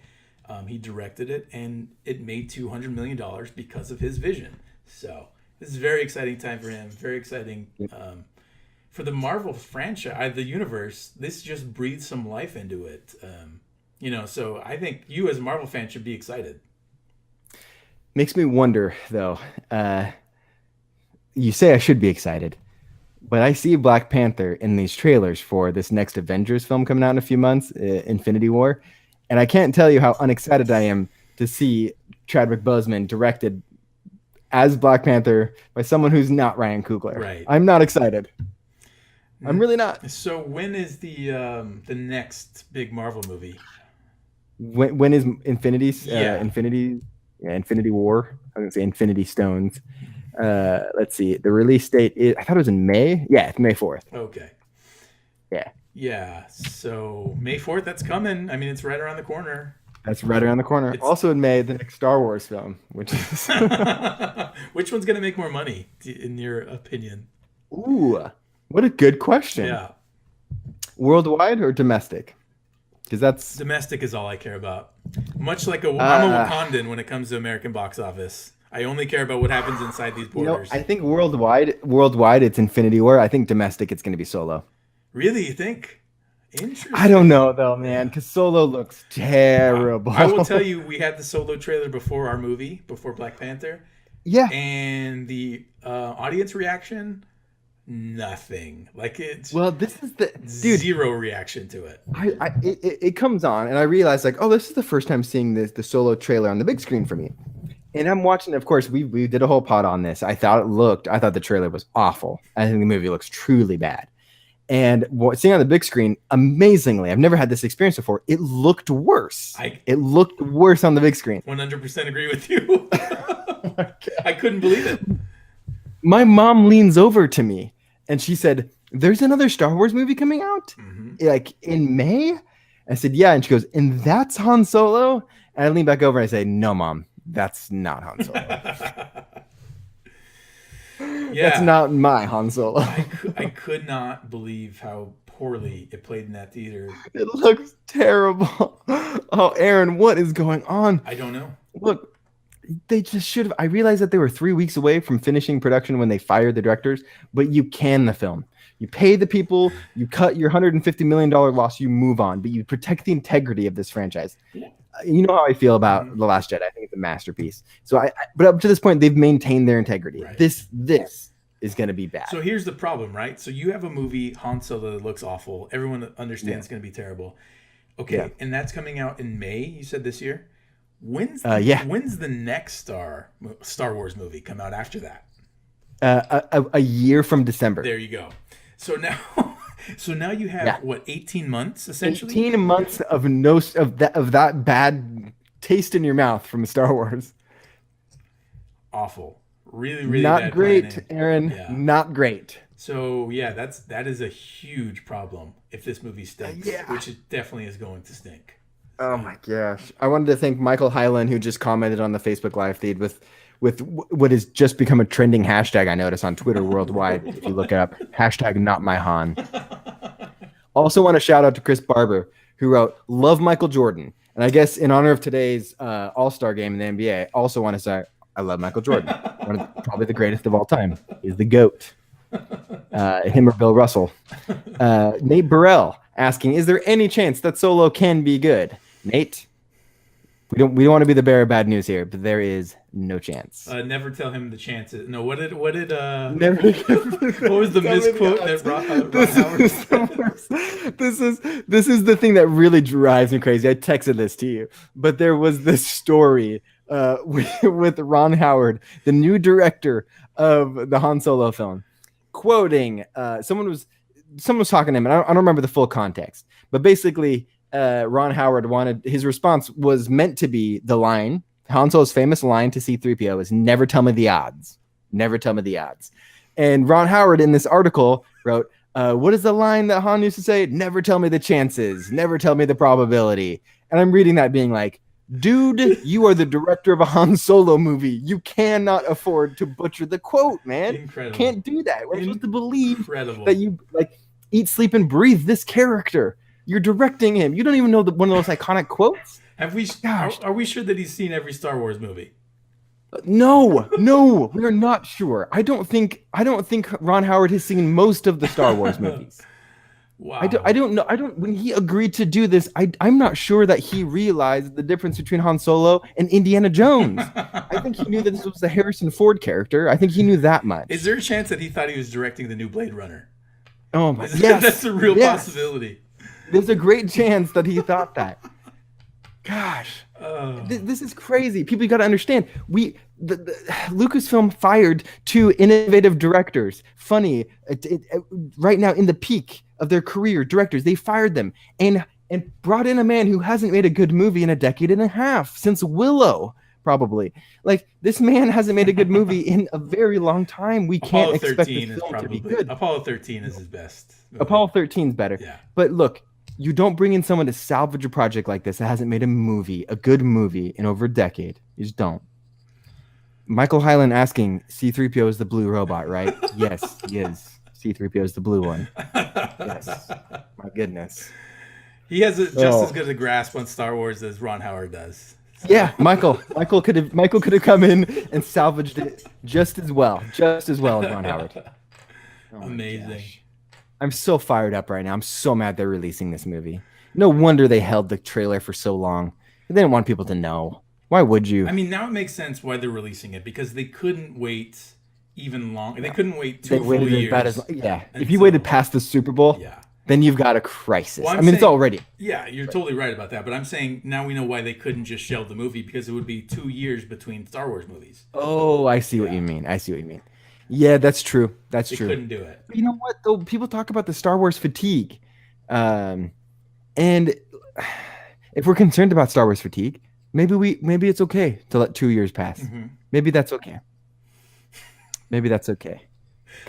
he directed it, and it made $200 million because of his vision. So this is a very exciting time for him. Very exciting. For the Marvel franchise, the universe, this just breathes some life into it. You know, so I think you as a Marvel fan should be excited. Makes me wonder, though. You say I should be excited, but I see Black Panther in these trailers for this next Avengers film coming out in a few months, Infinity War, and I can't tell you how unexcited I am to see Chadwick Boseman directed as Black Panther by someone who's not Ryan Coogler. Right. I'm not excited. I'm really not. So when is the next big Marvel movie? When is Infinity's? Infinity War. I was gonna say Infinity Stones. Let's see. The release date I thought it was in May. Yeah, it's May 4th. Okay. Yeah. Yeah. So May 4th, that's coming. I mean, it's right around the corner. That's right around the corner. Also in May, the next Star Wars film, which is which one's gonna make more money, in your opinion? Ooh. What a good question. Yeah. Worldwide or domestic? Because that's domestic is all I care about. Much like I'm a Wakandan when it comes to American box office. I only care about what happens inside these borders. I think worldwide it's Infinity War. I think domestic it's going to be Solo. Really, you think? Interesting. I don't know though, man, because Solo looks terrible. I will tell you, we had the Solo trailer before our movie, before Black Panther. Yeah. And the audience reaction. Nothing. Like, it's this is the zero reaction to it. It comes on and I realized, like, oh, this is the first time seeing the Solo trailer on the big screen for me. And I'm watching, of course, we did a whole pod on this. I thought the trailer was awful. I think the movie looks truly bad. And seeing on the big screen, amazingly, I've never had this experience before. It looked worse. It looked worse on the big screen. 100% agree with you. I couldn't believe it. My mom leans over to me and she said, "There's another Star Wars movie coming out, like in May." I said, "Yeah," and she goes, "And that's Han Solo?" And I lean back over and I say, "No, Mom, that's not Han Solo." Yeah, that's not my Han Solo. I could not believe how poorly it played in that theater. It looks terrible. Oh, Aaron, what is going on? I don't know. Look, they just should have. I realized that they were 3 weeks away from finishing production when they fired the directors, but you can the film. You pay the people, you cut your $150 million loss, you move on, but you protect the integrity of this franchise. You know how I feel about The Last Jedi. I think it's a masterpiece. So but up to this point, they've maintained their integrity. Right. This is going to be bad. So here's the problem, right? So you have a movie, Han Solo, that looks awful. Everyone understands it's going to be terrible. Okay, and that's coming out in May, you said, this year? When's the next Star Wars movie come out after that? A year from December. There you go. So now you have what, 18 months essentially? 18 months of that bad taste in your mouth from Star Wars. Awful. Really, really not bad great, planning. Aaron. Yeah. Not great. So yeah, that is a huge problem if this movie stinks, which it definitely is going to stink. Oh my gosh! I wanted to thank Michael Hyland, who just commented on the Facebook live feed with what has just become a trending hashtag. I notice on Twitter worldwide. If you look it up, hashtag not my Han. Also want to shout out to Chris Barber, who wrote "Love Michael Jordan," and I guess in honor of today's All-Star game in the NBA, I also want to say I love Michael Jordan. Probably the greatest of all time. He's the GOAT. Him or Bill Russell. Nate Burrell asking, is there any chance that Solo can be good? Nate, we don't want to be the bearer of bad news here, but there is no chance. Never tell him the chances. No, what did never what was the misquote that Ron Howard? This is the thing that really drives me crazy. I texted this to you, but there was this story with Ron Howard, the new director of the Han Solo film, quoting someone was talking to him, and I don't remember the full context, but basically Ron Howard wanted, his response was meant to be the line, Han Solo's famous line to C-3PO is, never tell me the odds. Never tell me the odds. And Ron Howard in this article wrote, what is the line that Han used to say? Never tell me the chances. Never tell me the probability. And I'm reading that being like, dude, you are the director of a Han Solo movie. You cannot afford to butcher the quote, man. Incredible. Can't do that. We're supposed to believe that you like eat, sleep, and breathe this character. You're directing him. You don't even know one of those iconic quotes. Are we sure that he's seen every Star Wars movie? No, we are not sure. I don't think Ron Howard has seen most of the Star Wars movies. Wow. I don't know. When he agreed to do this, I'm not sure that he realized the difference between Han Solo and Indiana Jones. I think he knew that this was the Harrison Ford character. I think he knew that much. Is there a chance that he thought he was directing the new Blade Runner? Oh my! Yes, that's a real possibility. There's a great chance that he thought that. Gosh, this is crazy. People got to understand. The Lucasfilm fired 2 innovative directors. Funny, right now in the peak of their career, directors. They fired them and brought in a man who hasn't made a good movie in a decade and a half, since Willow, probably. Like, this man hasn't made a good movie in a very long time. We can't expect this film to be good. Apollo 13 is his best movie. Apollo 13 is better. Yeah. But look, you don't bring in someone to salvage a project like this that hasn't made a good movie in over a decade. You just don't. Michael Hyland asking, C-3PO is the blue robot, right? Yes, he is. C-3PO is the blue one. Yes. My goodness. He has just as good a grasp on Star Wars as Ron Howard does. So. Yeah, Michael could have come in and salvaged it just as well as Ron Howard. Oh, amazing. I'm so fired up right now. I'm so mad they're releasing this movie. No wonder they held the trailer for so long. They didn't want people to know. Why would you? I mean, now it makes sense why they're releasing it, because they couldn't wait even long. They couldn't wait 2 full years. If you waited past the Super Bowl, then you've got a crisis. Well, it's already. Yeah, you're totally right about that. But I'm saying now we know why they couldn't just shelve the movie, because it would be 2 years between Star Wars movies. Oh, I see what you mean. Yeah, that's true. They couldn't do it. But you know what, though? People talk about the Star Wars fatigue. And if we're concerned about Star Wars fatigue, maybe it's okay to let 2 years pass. Mm-hmm. Maybe that's okay.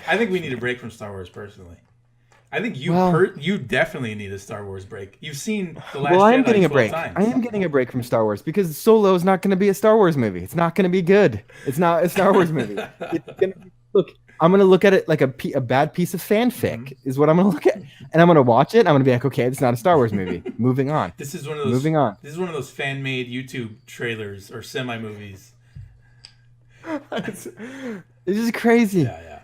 I think we need a break from Star Wars, personally. I think you definitely need a Star Wars break. You've seen The Last Jedi I am getting a 12 break. times. I am getting a break from Star Wars because Solo is not going to be a Star Wars movie. It's not going to be good. It's not a Star Wars movie. Look, I'm gonna look at it like a bad piece of Mm-hmm. fanfic is what I'm gonna look at, and I'm gonna watch it. I'm gonna be like, okay, it's not a Star Wars movie. Moving on, This is one of those. moving on. This is one of those fan made YouTube trailers or semi movies. It's just crazy. Yeah, yeah.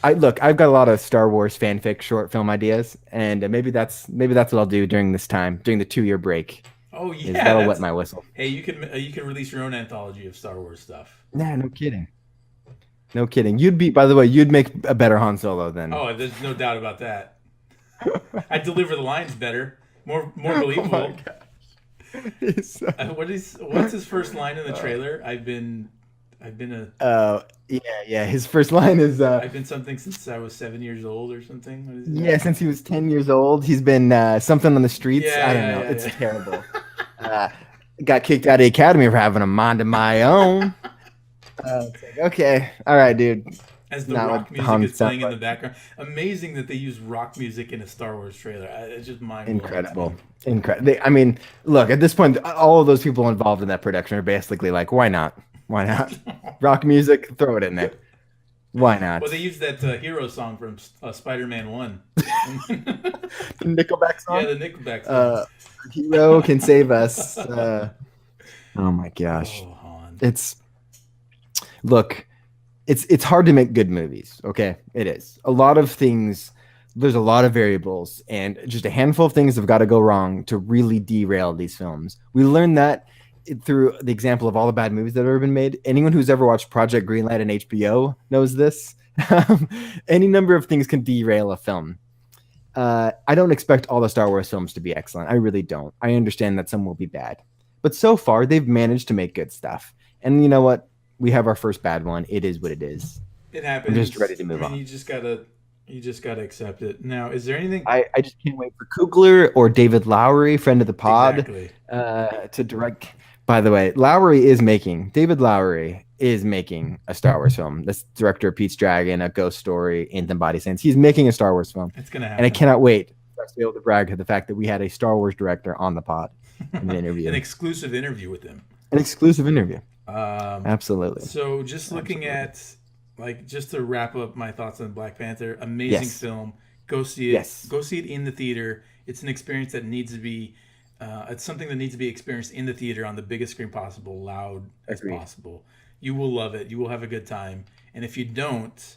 I look, I've got a lot of Star Wars fanfic short film ideas, and maybe that's what I'll do during this time, during the 2 year break. Oh Is yeah, that'll wet that's. my whistle. Hey, you can release your own anthology of Star Wars stuff. Nah, no kidding. No kidding. By the way, you'd make a better Han Solo than. Oh, there's no doubt about that. I deliver the lines better, more Oh my believable. god. What's his first line in the trailer? I've been a Yeah, yeah. His first line is I've been something since I was 7 years old or something. What is it? yeah, since he was 10 years old, he's been something on the streets. Yeah, I don't yeah, know. yeah, It's yeah. terrible. Uh, got kicked out of the academy for having a mind of my own. It's like, okay, all right, dude. As the Not rock what music Han is sounds playing in the like. background. Amazing that they use rock music in a Star Wars trailer. It's just mind blowing to Incredible. me. Incredible. I mean, look, at this point, all of those people involved in that production are basically like, why not? Why not? Rock music, throw it in there. Why not? Well, they used that hero song from Spider-Man 1. The Nickelback Yeah, song? the Nickelback song. Uh, Hero can save us. Oh my gosh. Oh, Han. It's look, it's hard to make good movies. Okay, it is. A lot of things. There's a lot of variables, and just a handful of things have got to go wrong to really derail these films. We learned that through the example of all the bad movies that have ever been made. Anyone who's ever watched Project Greenlight on HBO knows this. Any number of things can derail a film. I don't expect all the Star Wars films to be excellent. I really don't. I understand that some will be bad, but so far they've managed to make good stuff. And you know what? We have our first bad one. It is what it is. It I'm just happens. ready to I move mean, on. you just gotta accept it. Now, is there anything I just can't wait for Coogler or David Lowery, friend of the pod, exactly? to direct. By the way, David Lowery is making a Star Wars film. This director of Pete's Dragon, A Ghost Story, Anthem Body Saints. He's making a Star Wars film. It's gonna And I happen. cannot wait for us to be able to brag to the fact that we had a Star Wars director on the pod in an interview, An exclusive interview with him. an exclusive interview. Um, Absolutely. so just looking Absolutely. at like just to wrap up my thoughts on Black Panther, amazing Yes. film. Go see it. Yes. Go see it in the theater. It's an experience that needs to be. It's something that needs to be experienced in the theater on the biggest screen possible, loud as Agreed. possible. You will love it. You will have a good time. And if you don't,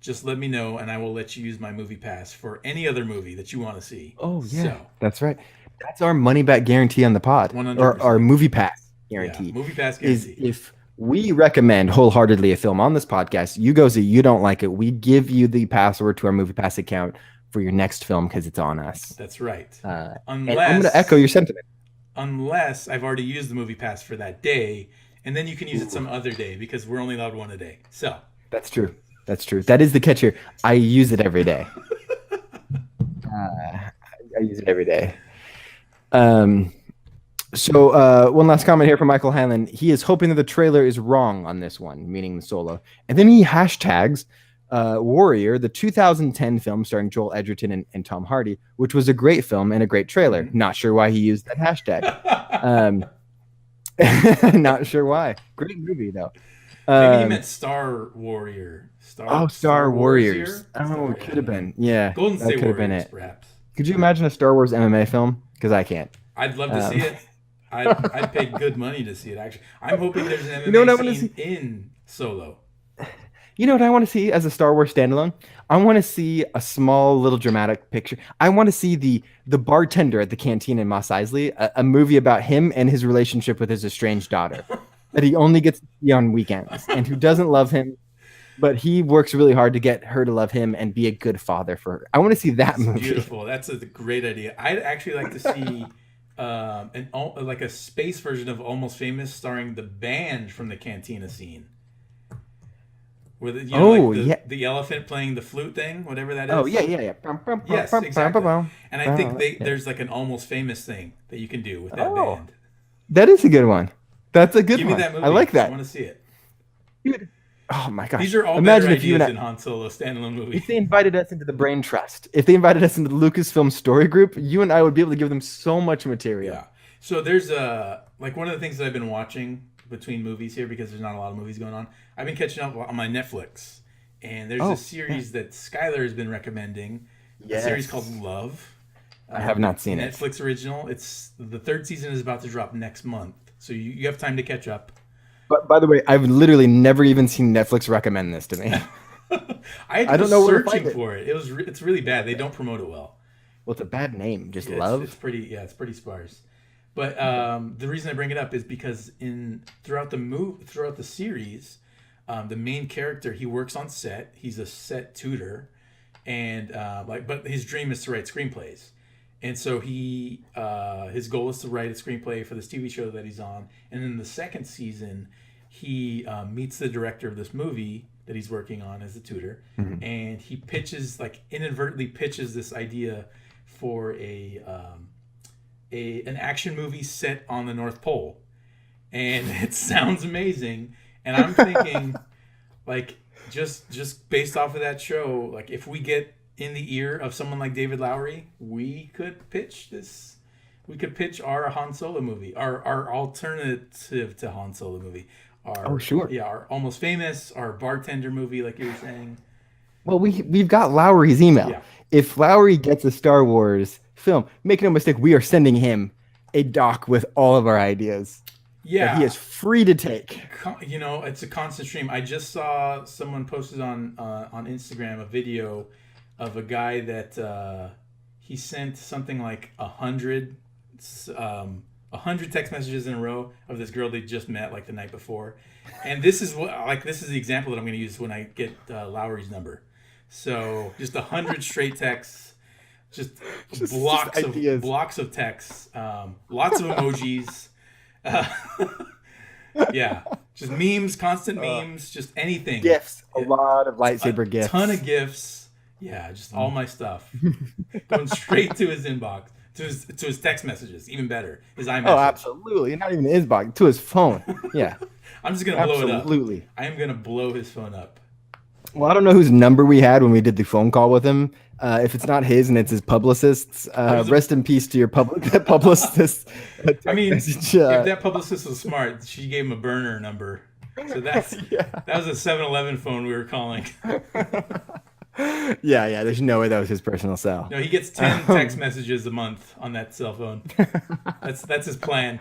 just let me know, and I will let you use my movie pass for any other movie that you want to see. Oh yeah, So, that's right. That's our money back guarantee on the pod, or our 100%. movie pass Yeah, guarantee. movie pass Is guarantee. if we recommend wholeheartedly a film on this podcast, you go see, you don't like it, we give you the password to our movie pass account for your next film because it's on us. That's right. And I'm going to echo Unless your sentiment. unless I've already used the movie pass for that day, and then you can use it Ooh, some other day because we're only allowed one a day. So, that's true. That's true. That is the catch here. I use it every day. I use it every day. Um, So one last comment here from Michael Hanlon. He is hoping that the trailer is wrong on this one, meaning the Solo. And then he hashtags Warrior, the 2010 film starring Joel Edgerton and Tom Hardy, which was a great film and a great trailer. Not sure why he used that hashtag. Um, not sure why. Great movie though. maybe he meant Star Warrior. Star Warriors. Warrior? Oh, Star- it could have been. Yeah, Golden that State could have been Warriors, it. perhaps. Could you imagine a Star Wars MMA film? Because I can't. I'd love to Um, see it. I'd pay good money to see it. Actually, I'm hoping there's an You know what I MMA wanna scene in Solo. You know what I want to see as a Star Wars standalone? I want to see a small little dramatic picture. I want to see the bartender at the canteen in Mos Eisley, a movie about him and his relationship with his estranged daughter that he only gets to see on weekends and who doesn't love him, but he works really hard to get her to love him and be a good father for her. I want to see that That's movie. beautiful. That's a great idea. I'd actually like to see like a space version of Almost Famous starring the band from the Cantina scene. Where Oh, like yeah. the elephant playing the flute thing, whatever that is. Oh, yeah, yeah, yeah. Yes, exactly. And I think Yeah. there's like an Almost Famous thing that you can do with that Oh, band. that is a good one. That's a good Give me one. that movie. I like I that. want to see it. Dude. Oh my gosh. These are all Imagine better if you and ideas I, in Han Solo standalone movie. if they invited us into the Brain Trust, if they invited us into the Lucasfilm Story Group, you and I would be able to give them so much material. Yeah. So there's like one of the things that I've been watching between movies here because there's not a lot of movies going on. I've been catching up on my Netflix, And there's a Oh, yeah. series that Skylar has been recommending, a series called Yes. Love. I have not seen it. Netflix original. It's the third season is about to drop next month, so you have time to catch up. But by the way, I've literally never even seen Netflix recommend this to me. I had to I go don't know where to find searching it. for it. It's really bad. They don't promote it well. Well, it's a bad name. Just It's love. pretty it's pretty sparse. But the reason I bring it up is because in throughout the series, the main character he works on set. He's a set tutor, and but his dream is to write screenplays, and so his goal is to write a screenplay for this TV show that he's on. And in the second season, he meets the director of this movie that he's working on as a tutor, Mhm. and he inadvertently pitches this idea for an action movie set on the North Pole, and it sounds amazing. And I'm thinking, like, just based off of that show, like if we get in the ear of someone like David Lowery, we could pitch this. We could pitch our Han Solo movie, our alternative to Han Solo movie, Oh, sure. our Almost Famous, our bartender movie, like you were saying. Well, we've got Lowry's email. Yeah, If Lowry gets a Star Wars film, make no mistake, we are sending him a doc with all of our ideas that he yeah. is free to take. It's a constant stream. I just saw someone posted on Instagram a video of a guy that he sent something like 100 text messages in a row of this girl they just met like the night before, and this is the example that I'm going to use when I get Lowry's number. So just 100 straight texts, just blocks just of ideas. texts, lots of emojis. Uh, yeah, just memes, constant memes, just anything. Gifts, a lot of lightsaber A gifts. ton of gifts. Yeah, just all my stuff going straight to his inbox, to his text messages. Even better, his iMessage. Oh, absolutely. Not even his box, to his phone. Yeah, I'm just gonna blow it up. absolutely. I am gonna blow his phone up. Well, I don't know whose number we had when we did the phone call with him. If it's not his and it's his publicist's, rest in peace to your publicist. I mean, message, if that publicist was smart, she gave him a burner number. So yeah. that was a 7-Eleven phone we were calling. Yeah. There's no way that was his personal cell. No, he gets 10 text messages a month on that cell phone. That's his plan.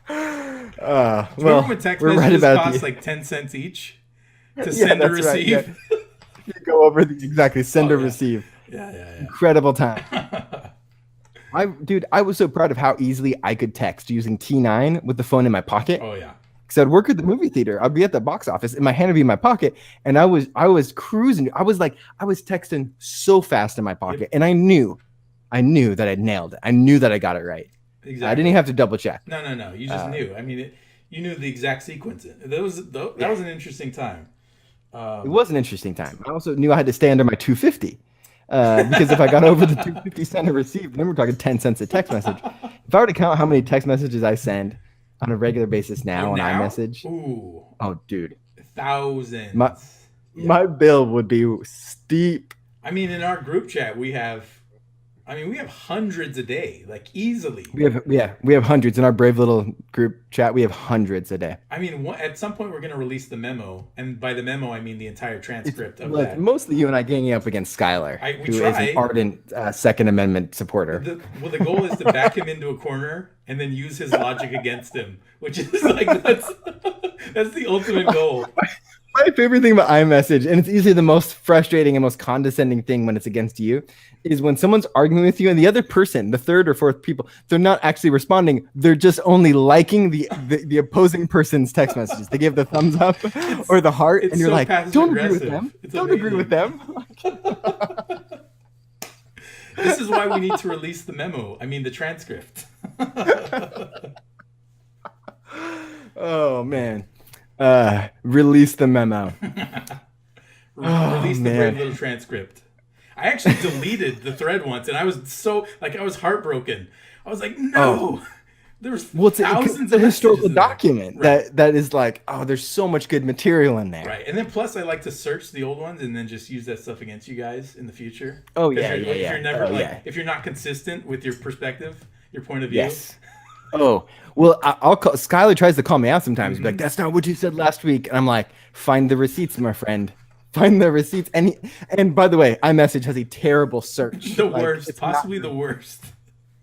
Well, Remember when text we're right messages about cost the. like 10 cents each to Yeah, send or that's right. receive? Yeah. You go over exactly send Oh, or yeah. receive. Yeah. Incredible time. I was so proud of how easily I could text using T9 with the phone in my pocket. Oh yeah. Because I'd work at the movie theater. I'd be at the box office and my hand would be in my pocket. And I was cruising. I was texting so fast in my pocket. And I knew that I'd nailed it. I knew that I got it right. Exactly. I didn't even have to double check. No. You just knew. I mean, you knew the exact sequence. That was an interesting time. It was an interesting time. I also knew I had to stay under my 250. Because if I got over the 250 cent to receive, then we're talking 10 cents a text message. If I were to count how many text messages I send on a regular basis now on iMessage, Ooh, oh, dude, thousands. my bill would be steep. I mean, in our group chat, we have hundreds a day, like easily. We have hundreds in our brave little group chat. We have hundreds a day. I mean, at some point, we're going to release the memo, and by the memo, I mean the entire transcript of that. Mostly you and I ganging up against Skylar, we who try. is an ardent Second Amendment supporter. The goal is to back him into a corner and then use his logic against him, which is like that's the ultimate goal. My favorite thing about iMessage, and it's easily the most frustrating and most condescending thing when it's against you, is when someone's arguing with you and the other person, the third or fourth people, they're not actually responding. They're just only liking the opposing person's text messages. They give the thumbs up or the heart, and you're so like, don't agree with passive-aggressive. them. It's Don't amazing. agree with them. This is why we need to release the memo. I mean, the transcript. Oh, man. Release the memo. Release the man. brave little transcript. I actually deleted the thread once, and I was heartbroken. I was like, no. There's thousands it's a of historical messages in there. document Right. that is like, oh, there's so much good material in there. Right, and then plus I like to search the old ones and then just use that stuff against you guys in the future. Oh, 'Cause yeah, if you're never if you're not consistent with your perspective, your point of view. Yes. Oh, well, I'll call. Skylar tries to call me out sometimes. Be like, that's not what you said last week. And I'm like, find the receipts, my friend. find the receipts. And by the way, iMessage has a terrible search. The worst, possibly the worst.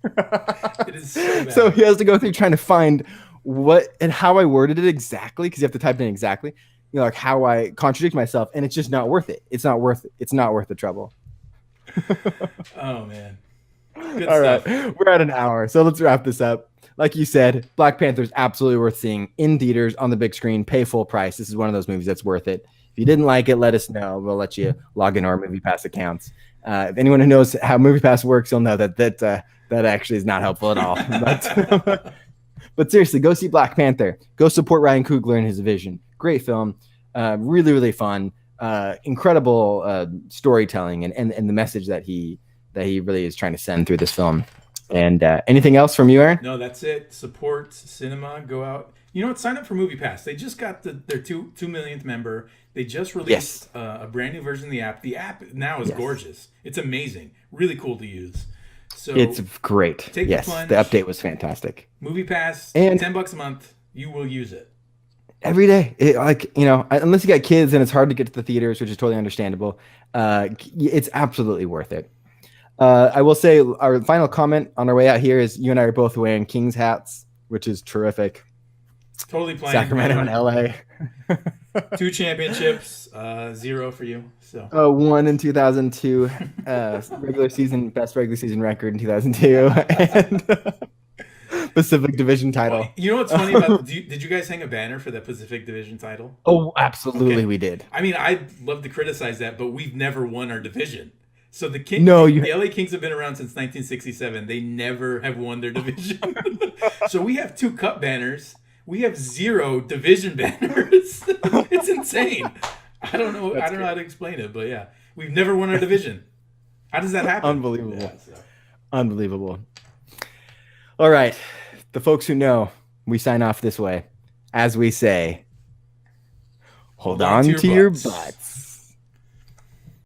It is so bad. So he has to go through trying to find what and how I worded it exactly, because you have to type in exactly, like how I contradict myself, and it's just not worth it. It's not worth it. It's not worth the trouble. Oh man. Good All stuff. right, we're at an hour, so let's wrap this up. Like you said, Black Panther is absolutely worth seeing in theaters on the big screen. Pay full price. This is one of those movies that's worth it. If you didn't like it, let us know. We'll let you log into our MoviePass accounts. If anyone who knows how MoviePass works, you'll know that actually is not helpful at all. But seriously, go see Black Panther. Go support Ryan Coogler and his vision. Great film. Really, really fun. Incredible storytelling and the message that he really is trying to send through this film. And anything else from you, Aaron? No, that's it. Support cinema. Go out. You know what? Sign up for MoviePass. They just got their 2 millionth member. They just released a brand new version of the app. The app now is gorgeous. It's amazing. Really cool to use. So it's great. Take the plunge. The update was fantastic. MoviePass, and $10 a month. You will use it every day. Unless you got kids and it's hard to get to the theaters, which is totally understandable. It's absolutely worth it. I will say our final comment on our way out here is you and I are both wearing Kings hats, which is terrific. Totally playing Sacramento and LA. 2 championships, 0 for you. So 1 in 2002, best regular season record in 2002, and Pacific Division title. Well, you know what's funny about? Did you guys hang a banner for the Pacific Division title? Oh, absolutely, we did. I mean, I'd love to criticize that, but we've never won our division. So the LA Kings have been around since 1967. They never have won their division. So we have 2 cup banners. We have 0 division banners. It's insane. I don't know. I don't know how to explain it, but yeah, we've never won our division. How does that happen? Unbelievable. Yeah, unbelievable. All right, the folks who know, we sign off this way, as we say, hold on to your butts.